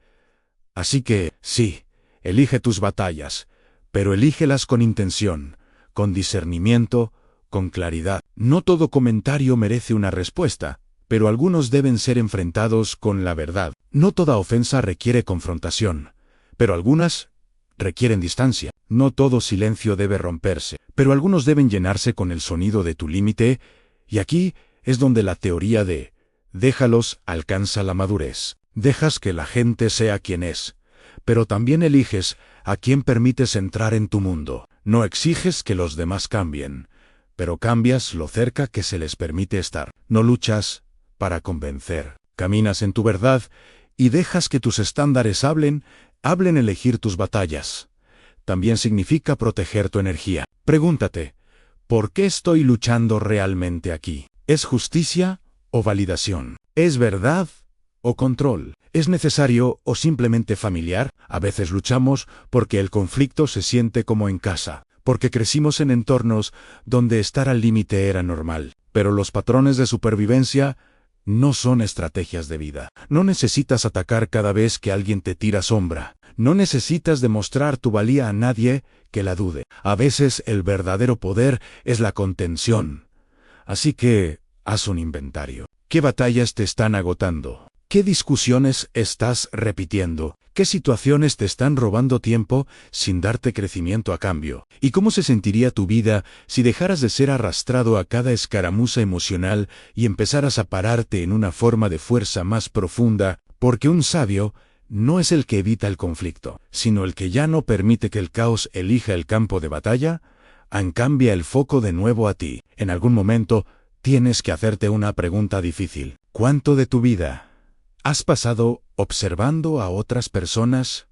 Así que, sí, elige tus batallas, pero elígelas con intención, con discernimiento, con claridad. No todo comentario merece una respuesta, pero algunos deben ser enfrentados con la verdad. No toda ofensa requiere confrontación, pero algunas requieren distancia. No todo silencio debe romperse, pero algunos deben llenarse con el sonido de tu límite, y aquí es donde la teoría de déjalos alcanza la madurez. Dejas que la gente sea quien es, pero también eliges a quién permites entrar en tu mundo. No exiges que los demás cambien, pero cambias lo cerca que se les permite estar. No luchas para convencer. Caminas en tu verdad y dejas que tus estándares hablen elegir tus batallas. También significa proteger tu energía. Pregúntate, ¿por qué estoy luchando realmente aquí? ¿Es justicia o validación? ¿Es verdad o control? ¿Es necesario o simplemente familiar? A veces luchamos porque el conflicto se siente como en casa, porque crecimos en entornos donde estar al límite era normal. Pero los patrones de supervivencia no son estrategias de vida. No necesitas atacar cada vez que alguien te tira sombra. No necesitas demostrar tu valía a nadie que la dude. A veces el verdadero poder es la contención. Así que, haz un inventario. ¿Qué batallas te están agotando? ¿Qué discusiones estás repitiendo? ¿Qué situaciones te están robando tiempo sin darte crecimiento a cambio? ¿Y cómo se sentiría tu vida si dejaras de ser arrastrado a cada escaramuza emocional y empezaras a pararte en una forma de fuerza más profunda? Porque un sabio no es el que evita el conflicto, sino el que ya no permite que el caos elija el campo de batalla, cambia el foco de nuevo a ti. En algún momento, tienes que hacerte una pregunta difícil. ¿Cuánto de tu vida has pasado observando a otras personas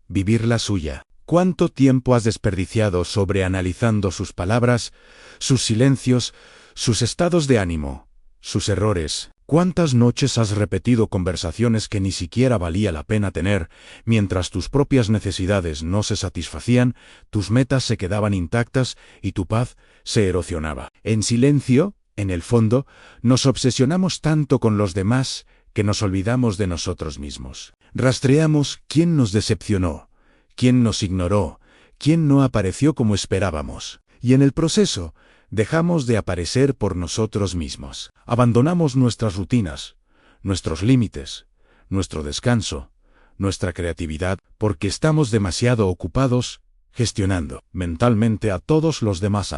vivir la suya? ¿Cuánto tiempo has desperdiciado sobreanalizando sus palabras, sus silencios, sus estados de ánimo, sus errores? ¿Cuántas noches has repetido conversaciones que ni siquiera valía la pena tener, mientras tus propias necesidades no se satisfacían, tus metas se quedaban intactas y tu paz se erosionaba? En silencio, en el fondo, nos obsesionamos tanto con los demás que nos olvidamos de nosotros mismos. Rastreamos quién nos decepcionó, quién nos ignoró, quién no apareció como esperábamos. Y en el proceso, dejamos de aparecer por nosotros mismos. Abandonamos nuestras rutinas, nuestros límites, nuestro descanso, nuestra creatividad, porque estamos demasiado ocupados gestionando mentalmente a todos los demás.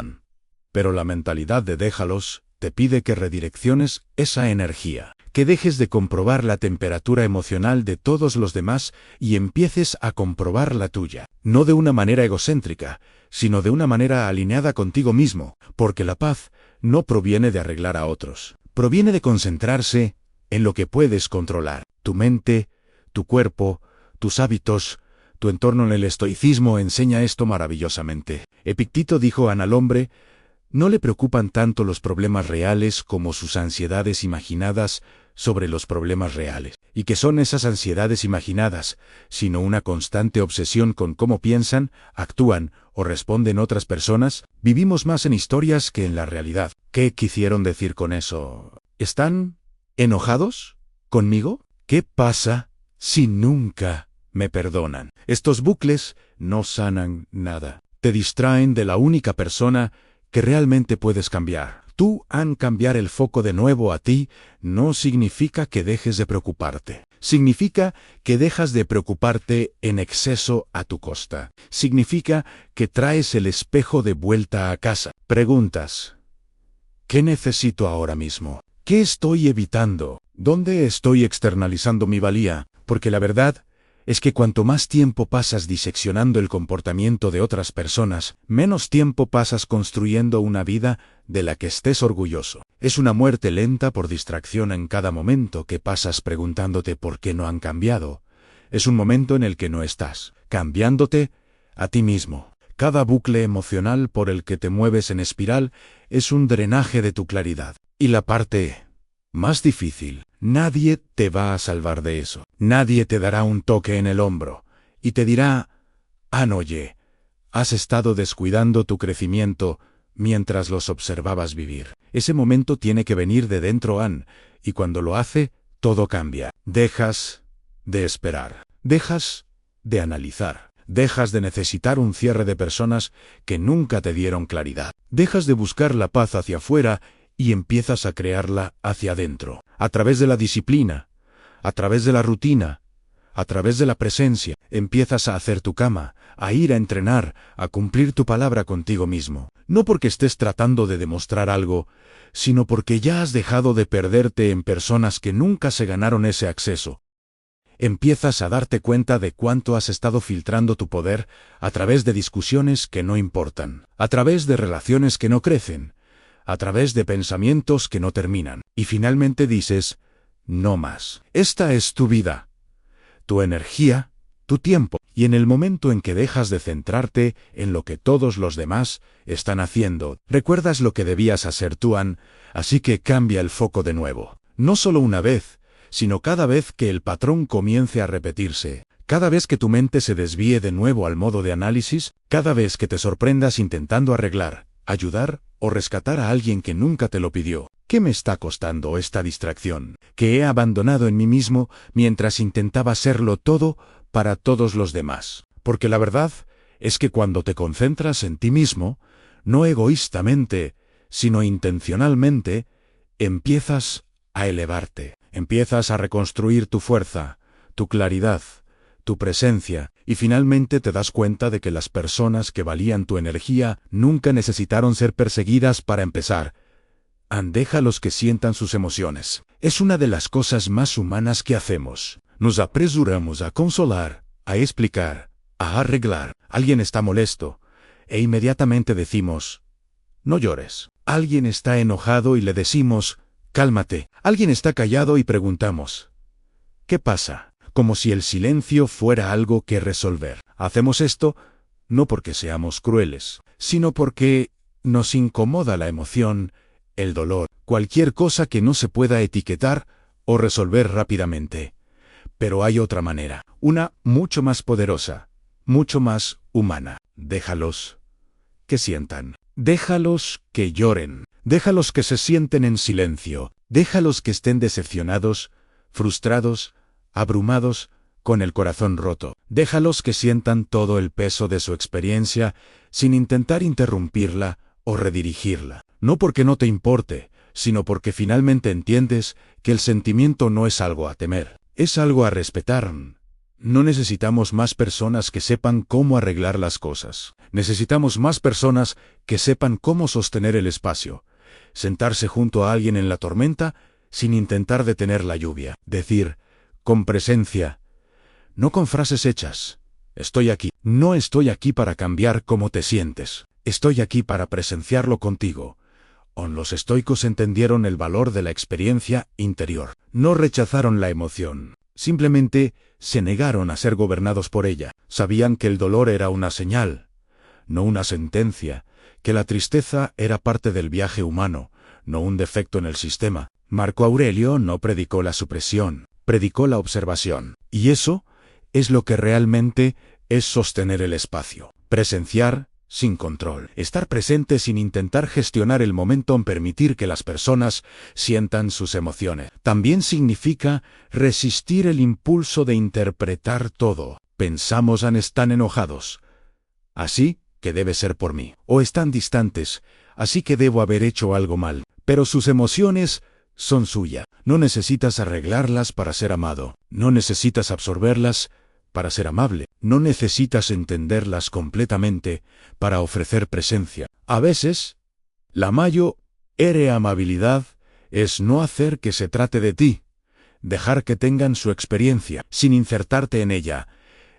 Pero la mentalidad de déjalos te pide que redirecciones esa energía, que dejes de comprobar la temperatura emocional de todos los demás y empieces a comprobar la tuya, no de una manera egocéntrica, sino de una manera alineada contigo mismo, porque la paz no proviene de arreglar a otros, proviene de concentrarse en lo que puedes controlar: tu mente, tu cuerpo, tus hábitos, tu entorno. En el estoicismo enseña esto maravillosamente. Epicteto dijo: al hombre no le preocupan tanto los problemas reales como sus ansiedades imaginadas sobre los problemas reales. ¿Y qué son esas ansiedades imaginadas, sino una constante obsesión con cómo piensan, actúan o responden otras personas? Vivimos más en historias que en la realidad. ¿Qué quisieron decir con eso? ¿Están enojados conmigo? ¿Qué pasa si nunca me perdonan? Estos bucles no sanan nada. Te distraen de la única persona que realmente puedes cambiar. Tú, cambiar el foco de nuevo a ti no significa que dejes de preocuparte. Significa que dejas de preocuparte en exceso a tu costa. Significa que traes el espejo de vuelta a casa. Preguntas: ¿qué necesito ahora mismo? ¿Qué estoy evitando? ¿Dónde estoy externalizando mi valía? Porque la verdad es que cuanto más tiempo pasas diseccionando el comportamiento de otras personas, menos tiempo pasas construyendo una vida de la que estés orgulloso. Es una muerte lenta por distracción en cada momento que pasas preguntándote por qué no han cambiado. Es un momento en el que no estás cambiándote a ti mismo. Cada bucle emocional por el que te mueves en espiral es un drenaje de tu claridad. Y la parte más difícil, nadie te va a salvar de eso. Nadie te dará un toque en el hombro y te dirá: oye, has estado descuidando tu crecimiento mientras los observabas vivir. Ese momento tiene que venir de dentro, y cuando lo hace, todo cambia. Dejas de esperar. Dejas de analizar. Dejas de necesitar un cierre de personas que nunca te dieron claridad. Dejas de buscar la paz hacia afuera y empiezas a crearla hacia adentro. A través de la disciplina, a través de la rutina, a través de la presencia, empiezas a hacer tu cama, a ir a entrenar, a cumplir tu palabra contigo mismo. No porque estés tratando de demostrar algo, sino porque ya has dejado de perderte en personas que nunca se ganaron ese acceso. Empiezas a darte cuenta de cuánto has estado filtrando tu poder a través de discusiones que no importan, a través de relaciones que no crecen, a través de pensamientos que no terminan. Y finalmente dices: no más. Esta es tu vida, tu energía, tu tiempo. Y en el momento en que dejas de centrarte en lo que todos los demás están haciendo, recuerdas lo que debías hacer tú, así que cambia el foco de nuevo. No solo una vez, sino cada vez que el patrón comience a repetirse, cada vez que tu mente se desvíe de nuevo al modo de análisis, cada vez que te sorprendas intentando arreglar, ayudar o rescatar a alguien que nunca te lo pidió. ¿Qué me está costando esta distracción que he abandonado en mí mismo mientras intentaba serlo todo para todos los demás? Porque la verdad es que cuando te concentras en ti mismo, no egoístamente, sino intencionalmente, empiezas a elevarte. Empiezas a reconstruir tu fuerza, tu claridad, tu presencia, y finalmente te das cuenta de que las personas que valían tu energía nunca necesitaron ser perseguidas para empezar. Déjalos que sientan sus emociones. Es una de las cosas más humanas que hacemos. Nos apresuramos a consolar, a explicar, a arreglar. Alguien está molesto, e inmediatamente decimos: no llores. Alguien está enojado y le decimos: cálmate. Alguien está callado y preguntamos: ¿qué pasa? Como si el silencio fuera algo que resolver. Hacemos esto no porque seamos crueles, sino porque nos incomoda la emoción, el dolor, cualquier cosa que no se pueda etiquetar o resolver rápidamente. Pero hay otra manera, una mucho más poderosa, mucho más humana. Déjalos que sientan. Déjalos que lloren. Déjalos que se sienten en silencio. Déjalos que estén decepcionados, frustrados, abrumados, con el corazón roto. Déjalos que sientan todo el peso de su experiencia sin intentar interrumpirla o redirigirla. No porque no te importe, sino porque finalmente entiendes que el sentimiento no es algo a temer, es algo a respetar. No necesitamos más personas que sepan cómo arreglar las cosas. Necesitamos más personas que sepan cómo sostener el espacio. Sentarse junto a alguien en la tormenta sin intentar detener la lluvia. Decir, con presencia, no con frases hechas: estoy aquí. No estoy aquí para cambiar cómo te sientes. Estoy aquí para presenciarlo contigo. Los estoicos entendieron el valor de la experiencia interior. No rechazaron la emoción. Simplemente se negaron a ser gobernados por ella. Sabían que el dolor era una señal, no una sentencia, que la tristeza era parte del viaje humano, no un defecto en el sistema. Marco Aurelio no predicó la supresión, predicó la observación. Y eso es lo que realmente es sostener el espacio. Presenciar sin control. Estar presente sin intentar gestionar el momento, permitir que las personas sientan sus emociones. También significa resistir el impulso de interpretar todo. Pensamos: están enojados, así que debe ser por mí. O están distantes, así que debo haber hecho algo mal. Pero sus emociones son suyas. No necesitas arreglarlas para ser amado. No necesitas absorberlas para ser amable. No necesitas entenderlas completamente para ofrecer presencia. A veces, la mayor amabilidad es no hacer que se trate de ti, dejar que tengan su experiencia, sin insertarte en ella.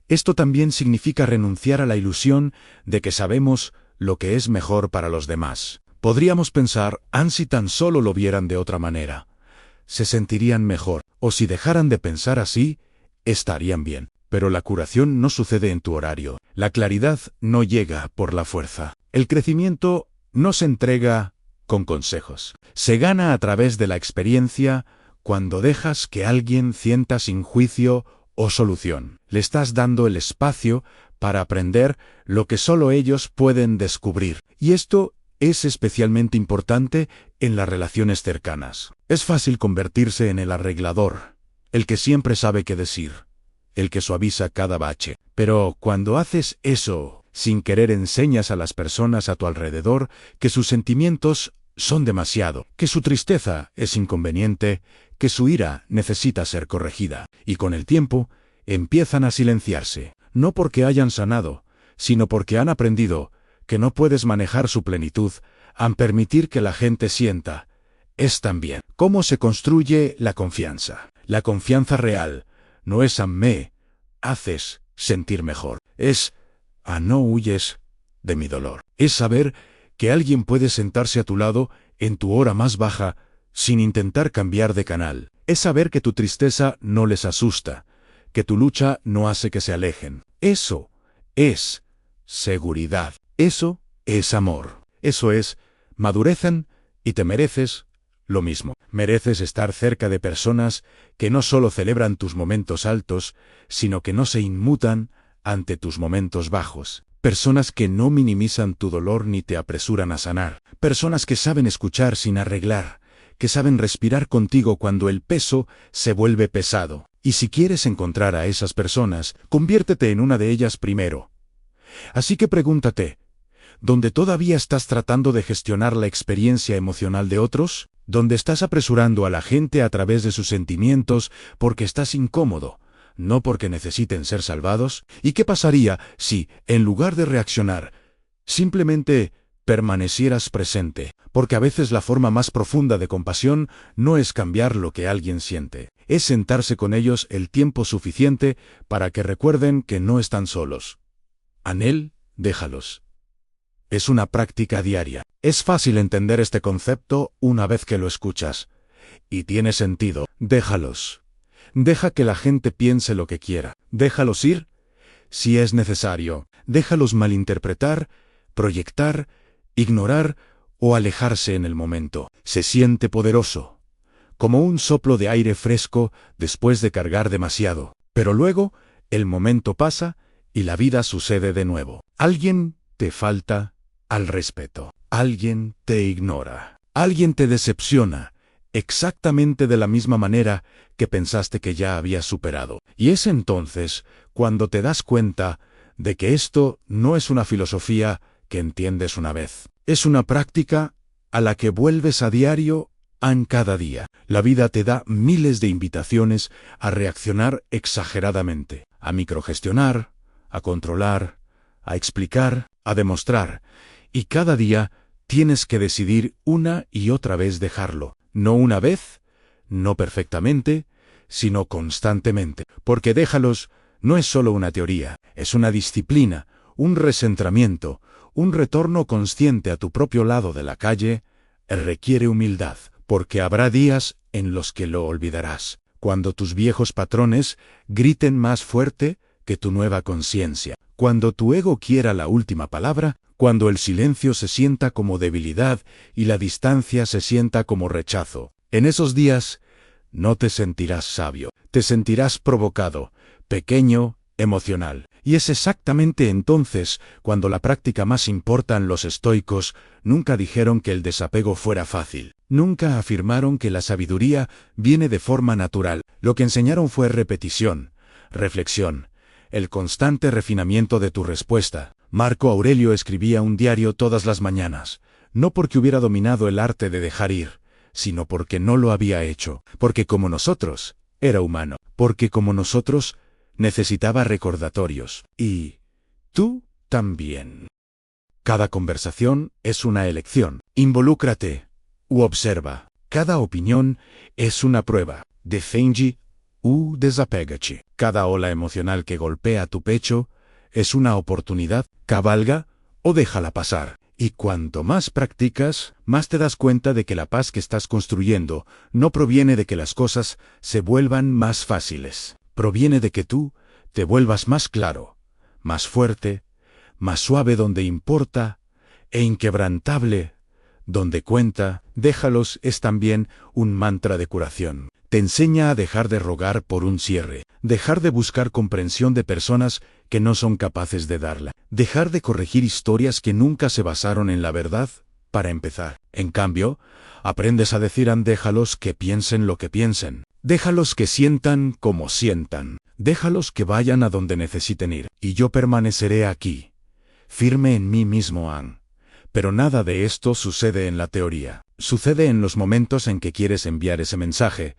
Esto también significa renunciar a la ilusión de que sabemos lo que es mejor para los demás. Podríamos pensar, si tan solo lo vieran de otra manera, se sentirían mejor, o si dejaran de pensar así, estarían bien. Pero la curación no sucede en tu horario. La claridad no llega por la fuerza. El crecimiento no se entrega con consejos. Se gana a través de la experiencia cuando dejas que alguien sienta sin juicio o solución. Le estás dando el espacio para aprender lo que solo ellos pueden descubrir. Y esto es especialmente importante en las relaciones cercanas. Es fácil convertirse en el arreglador, el que siempre sabe qué decir, el que suaviza cada bache. Pero cuando haces eso, sin querer enseñas a las personas a tu alrededor que sus sentimientos son demasiado, que su tristeza es inconveniente, que su ira necesita ser corregida, y con el tiempo empiezan a silenciarse, no porque hayan sanado, sino porque han aprendido que no puedes manejar su plenitud, al permitir que la gente sienta. Es también cómo se construye la confianza. La confianza real no es a me haces sentir mejor, es a no huyes de mi dolor. Es saber que alguien puede sentarse a tu lado en tu hora más baja sin intentar cambiar de canal. Es saber que tu tristeza no les asusta, que tu lucha no hace que se alejen. Eso es seguridad. Eso es amor. Eso es madurecen y te mereces lo mismo. Mereces estar cerca de personas que no solo celebran tus momentos altos, sino que no se inmutan ante tus momentos bajos. Personas que no minimizan tu dolor ni te apresuran a sanar. Personas que saben escuchar sin arreglar, que saben respirar contigo cuando el peso se vuelve pesado. Y si quieres encontrar a esas personas, conviértete en una de ellas primero. Así que pregúntate, ¿dónde todavía estás tratando de gestionar la experiencia emocional de otros? ¿Dónde estás apresurando a la gente a través de sus sentimientos porque estás incómodo, no porque necesiten ser salvados? ¿Y qué pasaría si, en lugar de reaccionar, simplemente permanecieras presente? Porque a veces la forma más profunda de compasión no es cambiar lo que alguien siente, es sentarse con ellos el tiempo suficiente para que recuerden que no están solos. Anel, déjalos. Es una práctica diaria. Es fácil entender este concepto una vez que lo escuchas. Y tiene sentido. Déjalos. Deja que la gente piense lo que quiera. Déjalos ir, si es necesario. Déjalos malinterpretar, proyectar, ignorar o alejarse en el momento. Se siente poderoso, como un soplo de aire fresco después de cargar demasiado. Pero luego, el momento pasa y la vida sucede de nuevo. Alguien te falta al respeto. Alguien te ignora. Alguien te decepciona, exactamente de la misma manera que pensaste que ya habías superado. Y es entonces cuando te das cuenta de que esto no es una filosofía que entiendes una vez. Es una práctica a la que vuelves a diario en cada día. La vida te da miles de invitaciones a reaccionar exageradamente, a microgestionar, a controlar, a explicar, a demostrar. Y cada día tienes que decidir una y otra vez dejarlo. No una vez, no perfectamente, sino constantemente. Porque déjalos no es solo una teoría, es una disciplina, un recentramiento, un retorno consciente a tu propio lado de la calle. Requiere humildad, porque habrá días en los que lo olvidarás, cuando tus viejos patrones griten más fuerte que tu nueva conciencia, cuando tu ego quiera la última palabra, cuando el silencio se sienta como debilidad y la distancia se sienta como rechazo. En esos días no te sentirás sabio, te sentirás provocado, pequeño, emocional. Y es exactamente entonces cuando la práctica más importa. Los estoicos nunca dijeron que el desapego fuera fácil. Nunca afirmaron que la sabiduría viene de forma natural. Lo que enseñaron fue repetición, reflexión, el constante refinamiento de tu respuesta. Marco Aurelio escribía un diario todas las mañanas, no porque hubiera dominado el arte de dejar ir, sino porque no lo había hecho, porque como nosotros, era humano, porque como nosotros, necesitaba recordatorios. Y tú también. Cada conversación es una elección. Involúcrate u observa. Cada opinión es una prueba. defende u desapégate. Cada ola emocional que golpea tu pecho es una oportunidad, cabalga o déjala pasar. Y cuanto más practicas, más te das cuenta de que la paz que estás construyendo no proviene de que las cosas se vuelvan más fáciles. Proviene de que tú te vuelvas más claro, más fuerte, más suave donde importa e inquebrantable donde cuenta. Déjalos es también un mantra de curación. Te enseña a dejar de rogar por un cierre, dejar de buscar comprensión de personas que no son capaces de darla, dejar de corregir historias que nunca se basaron en la verdad, para empezar. En cambio, aprendes a decir déjalos que piensen lo que piensen, déjalos que sientan como sientan, déjalos que vayan a donde necesiten ir, y yo permaneceré aquí, firme en mí mismo, Pero nada de esto sucede en la teoría. Sucede en los momentos en que quieres enviar ese mensaje,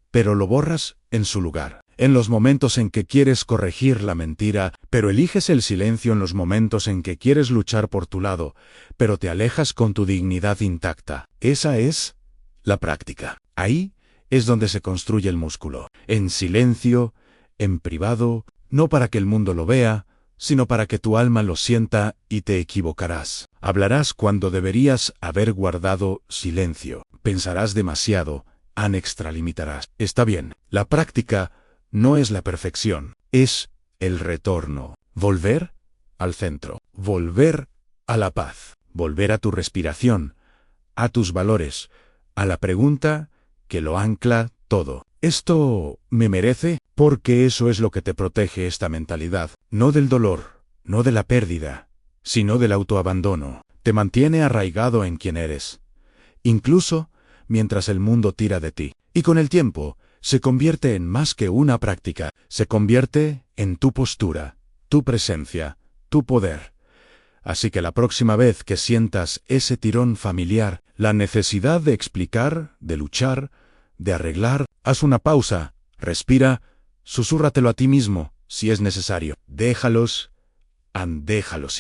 pero lo borras en su lugar. En los momentos en que quieres corregir la mentira, pero eliges el silencio. En los momentos en que quieres luchar por tu lado, pero te alejas con tu dignidad intacta. Esa es la práctica. Ahí es donde se construye el músculo. En silencio, en privado, no para que el mundo lo vea, sino para que tu alma lo sienta, y te equivocarás. Hablarás cuando deberías haber guardado silencio. Pensarás demasiado, extralimitarás. Está bien, la práctica no es la perfección, es el retorno. Volver al centro, volver a la paz, volver a tu respiración, a tus valores, a la pregunta que lo ancla todo. ¿Esto me merece? Porque eso es lo que te protege esta mentalidad, no del dolor, no de la pérdida, sino del autoabandono. Te mantiene arraigado en quien eres, incluso mientras el mundo tira de ti. Y con el tiempo, se convierte en más que una práctica, se convierte en tu postura, tu presencia, tu poder. Así que la próxima vez que sientas ese tirón familiar, la necesidad de explicar, de luchar, de arreglar, haz una pausa, respira, susúrratelo a ti mismo, si es necesario. Déjalos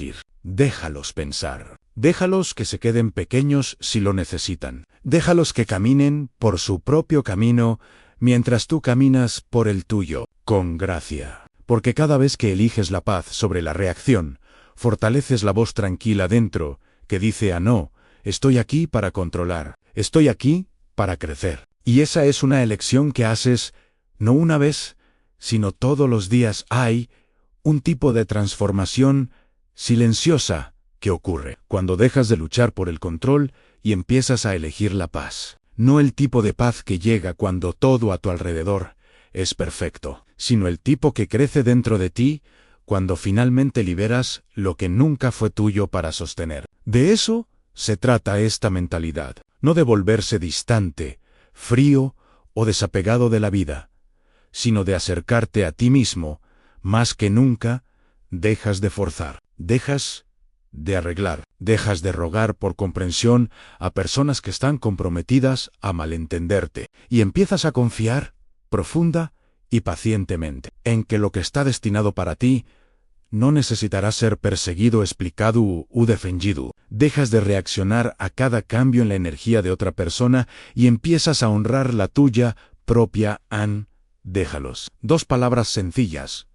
ir. Déjalos pensar. Déjalos que se queden pequeños si lo necesitan. Déjalos que caminen por su propio camino mientras tú caminas por el tuyo, con gracia. Porque cada vez que eliges la paz sobre la reacción, fortaleces la voz tranquila dentro que dice no, estoy aquí para controlar, estoy aquí para crecer. Y esa es una elección que haces no una vez, sino todos los días. Hay un tipo de transformación silenciosa que ocurre cuando dejas de luchar por el control y empiezas a elegir la paz. No el tipo de paz que llega cuando todo a tu alrededor es perfecto, sino el tipo que crece dentro de ti cuando finalmente liberas lo que nunca fue tuyo para sostener. De eso se trata esta mentalidad, no de volverse distante, frío o desapegado de la vida, sino de acercarte a ti mismo. Más que nunca, dejas de forzar, dejas de arreglar, dejas de rogar por comprensión a personas que están comprometidas a malentenderte, y empiezas a confiar, profunda y pacientemente, en que lo que está destinado para ti no necesitará ser perseguido, explicado u defendido. Dejas de reaccionar a cada cambio en la energía de otra persona y empiezas a honrar la tuya propia. Déjalos. 2 palabras sencillas,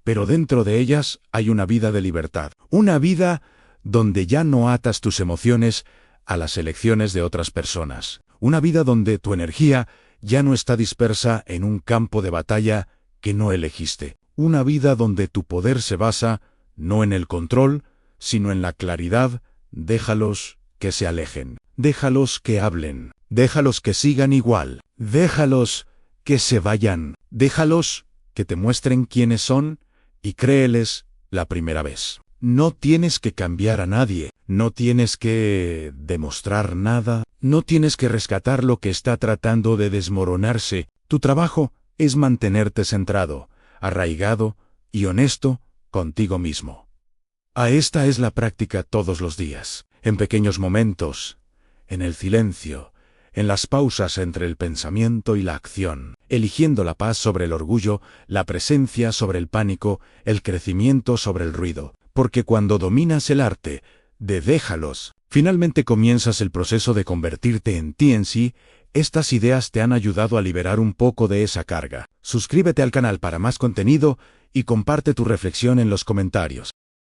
pero dentro de ellas hay una vida de libertad. Una vida donde ya no atas tus emociones a las elecciones de otras personas. Una vida donde tu energía ya no está dispersa en un campo de batalla que no elegiste. Una vida donde tu poder se basa no en el control, sino en la claridad. Déjalos que se alejen. Déjalos que hablen. Déjalos que sigan igual. Déjalos que se vayan. Déjalos que te muestren quiénes son y créeles la primera vez. No tienes que cambiar a nadie, no tienes que demostrar nada, no tienes que rescatar lo que está tratando de desmoronarse. Tu trabajo es mantenerte centrado, arraigado y honesto contigo mismo. Esta es la práctica todos los días, en pequeños momentos, en el silencio, en las pausas entre el pensamiento y la acción, eligiendo la paz sobre el orgullo, la presencia sobre el pánico, el crecimiento sobre el ruido. Porque cuando dominas el arte de déjalos, finalmente comienzas el proceso de convertirte en ti en sí, estas ideas te han ayudado a liberar un poco de esa carga. Suscríbete al canal para más contenido y comparte tu reflexión en los comentarios.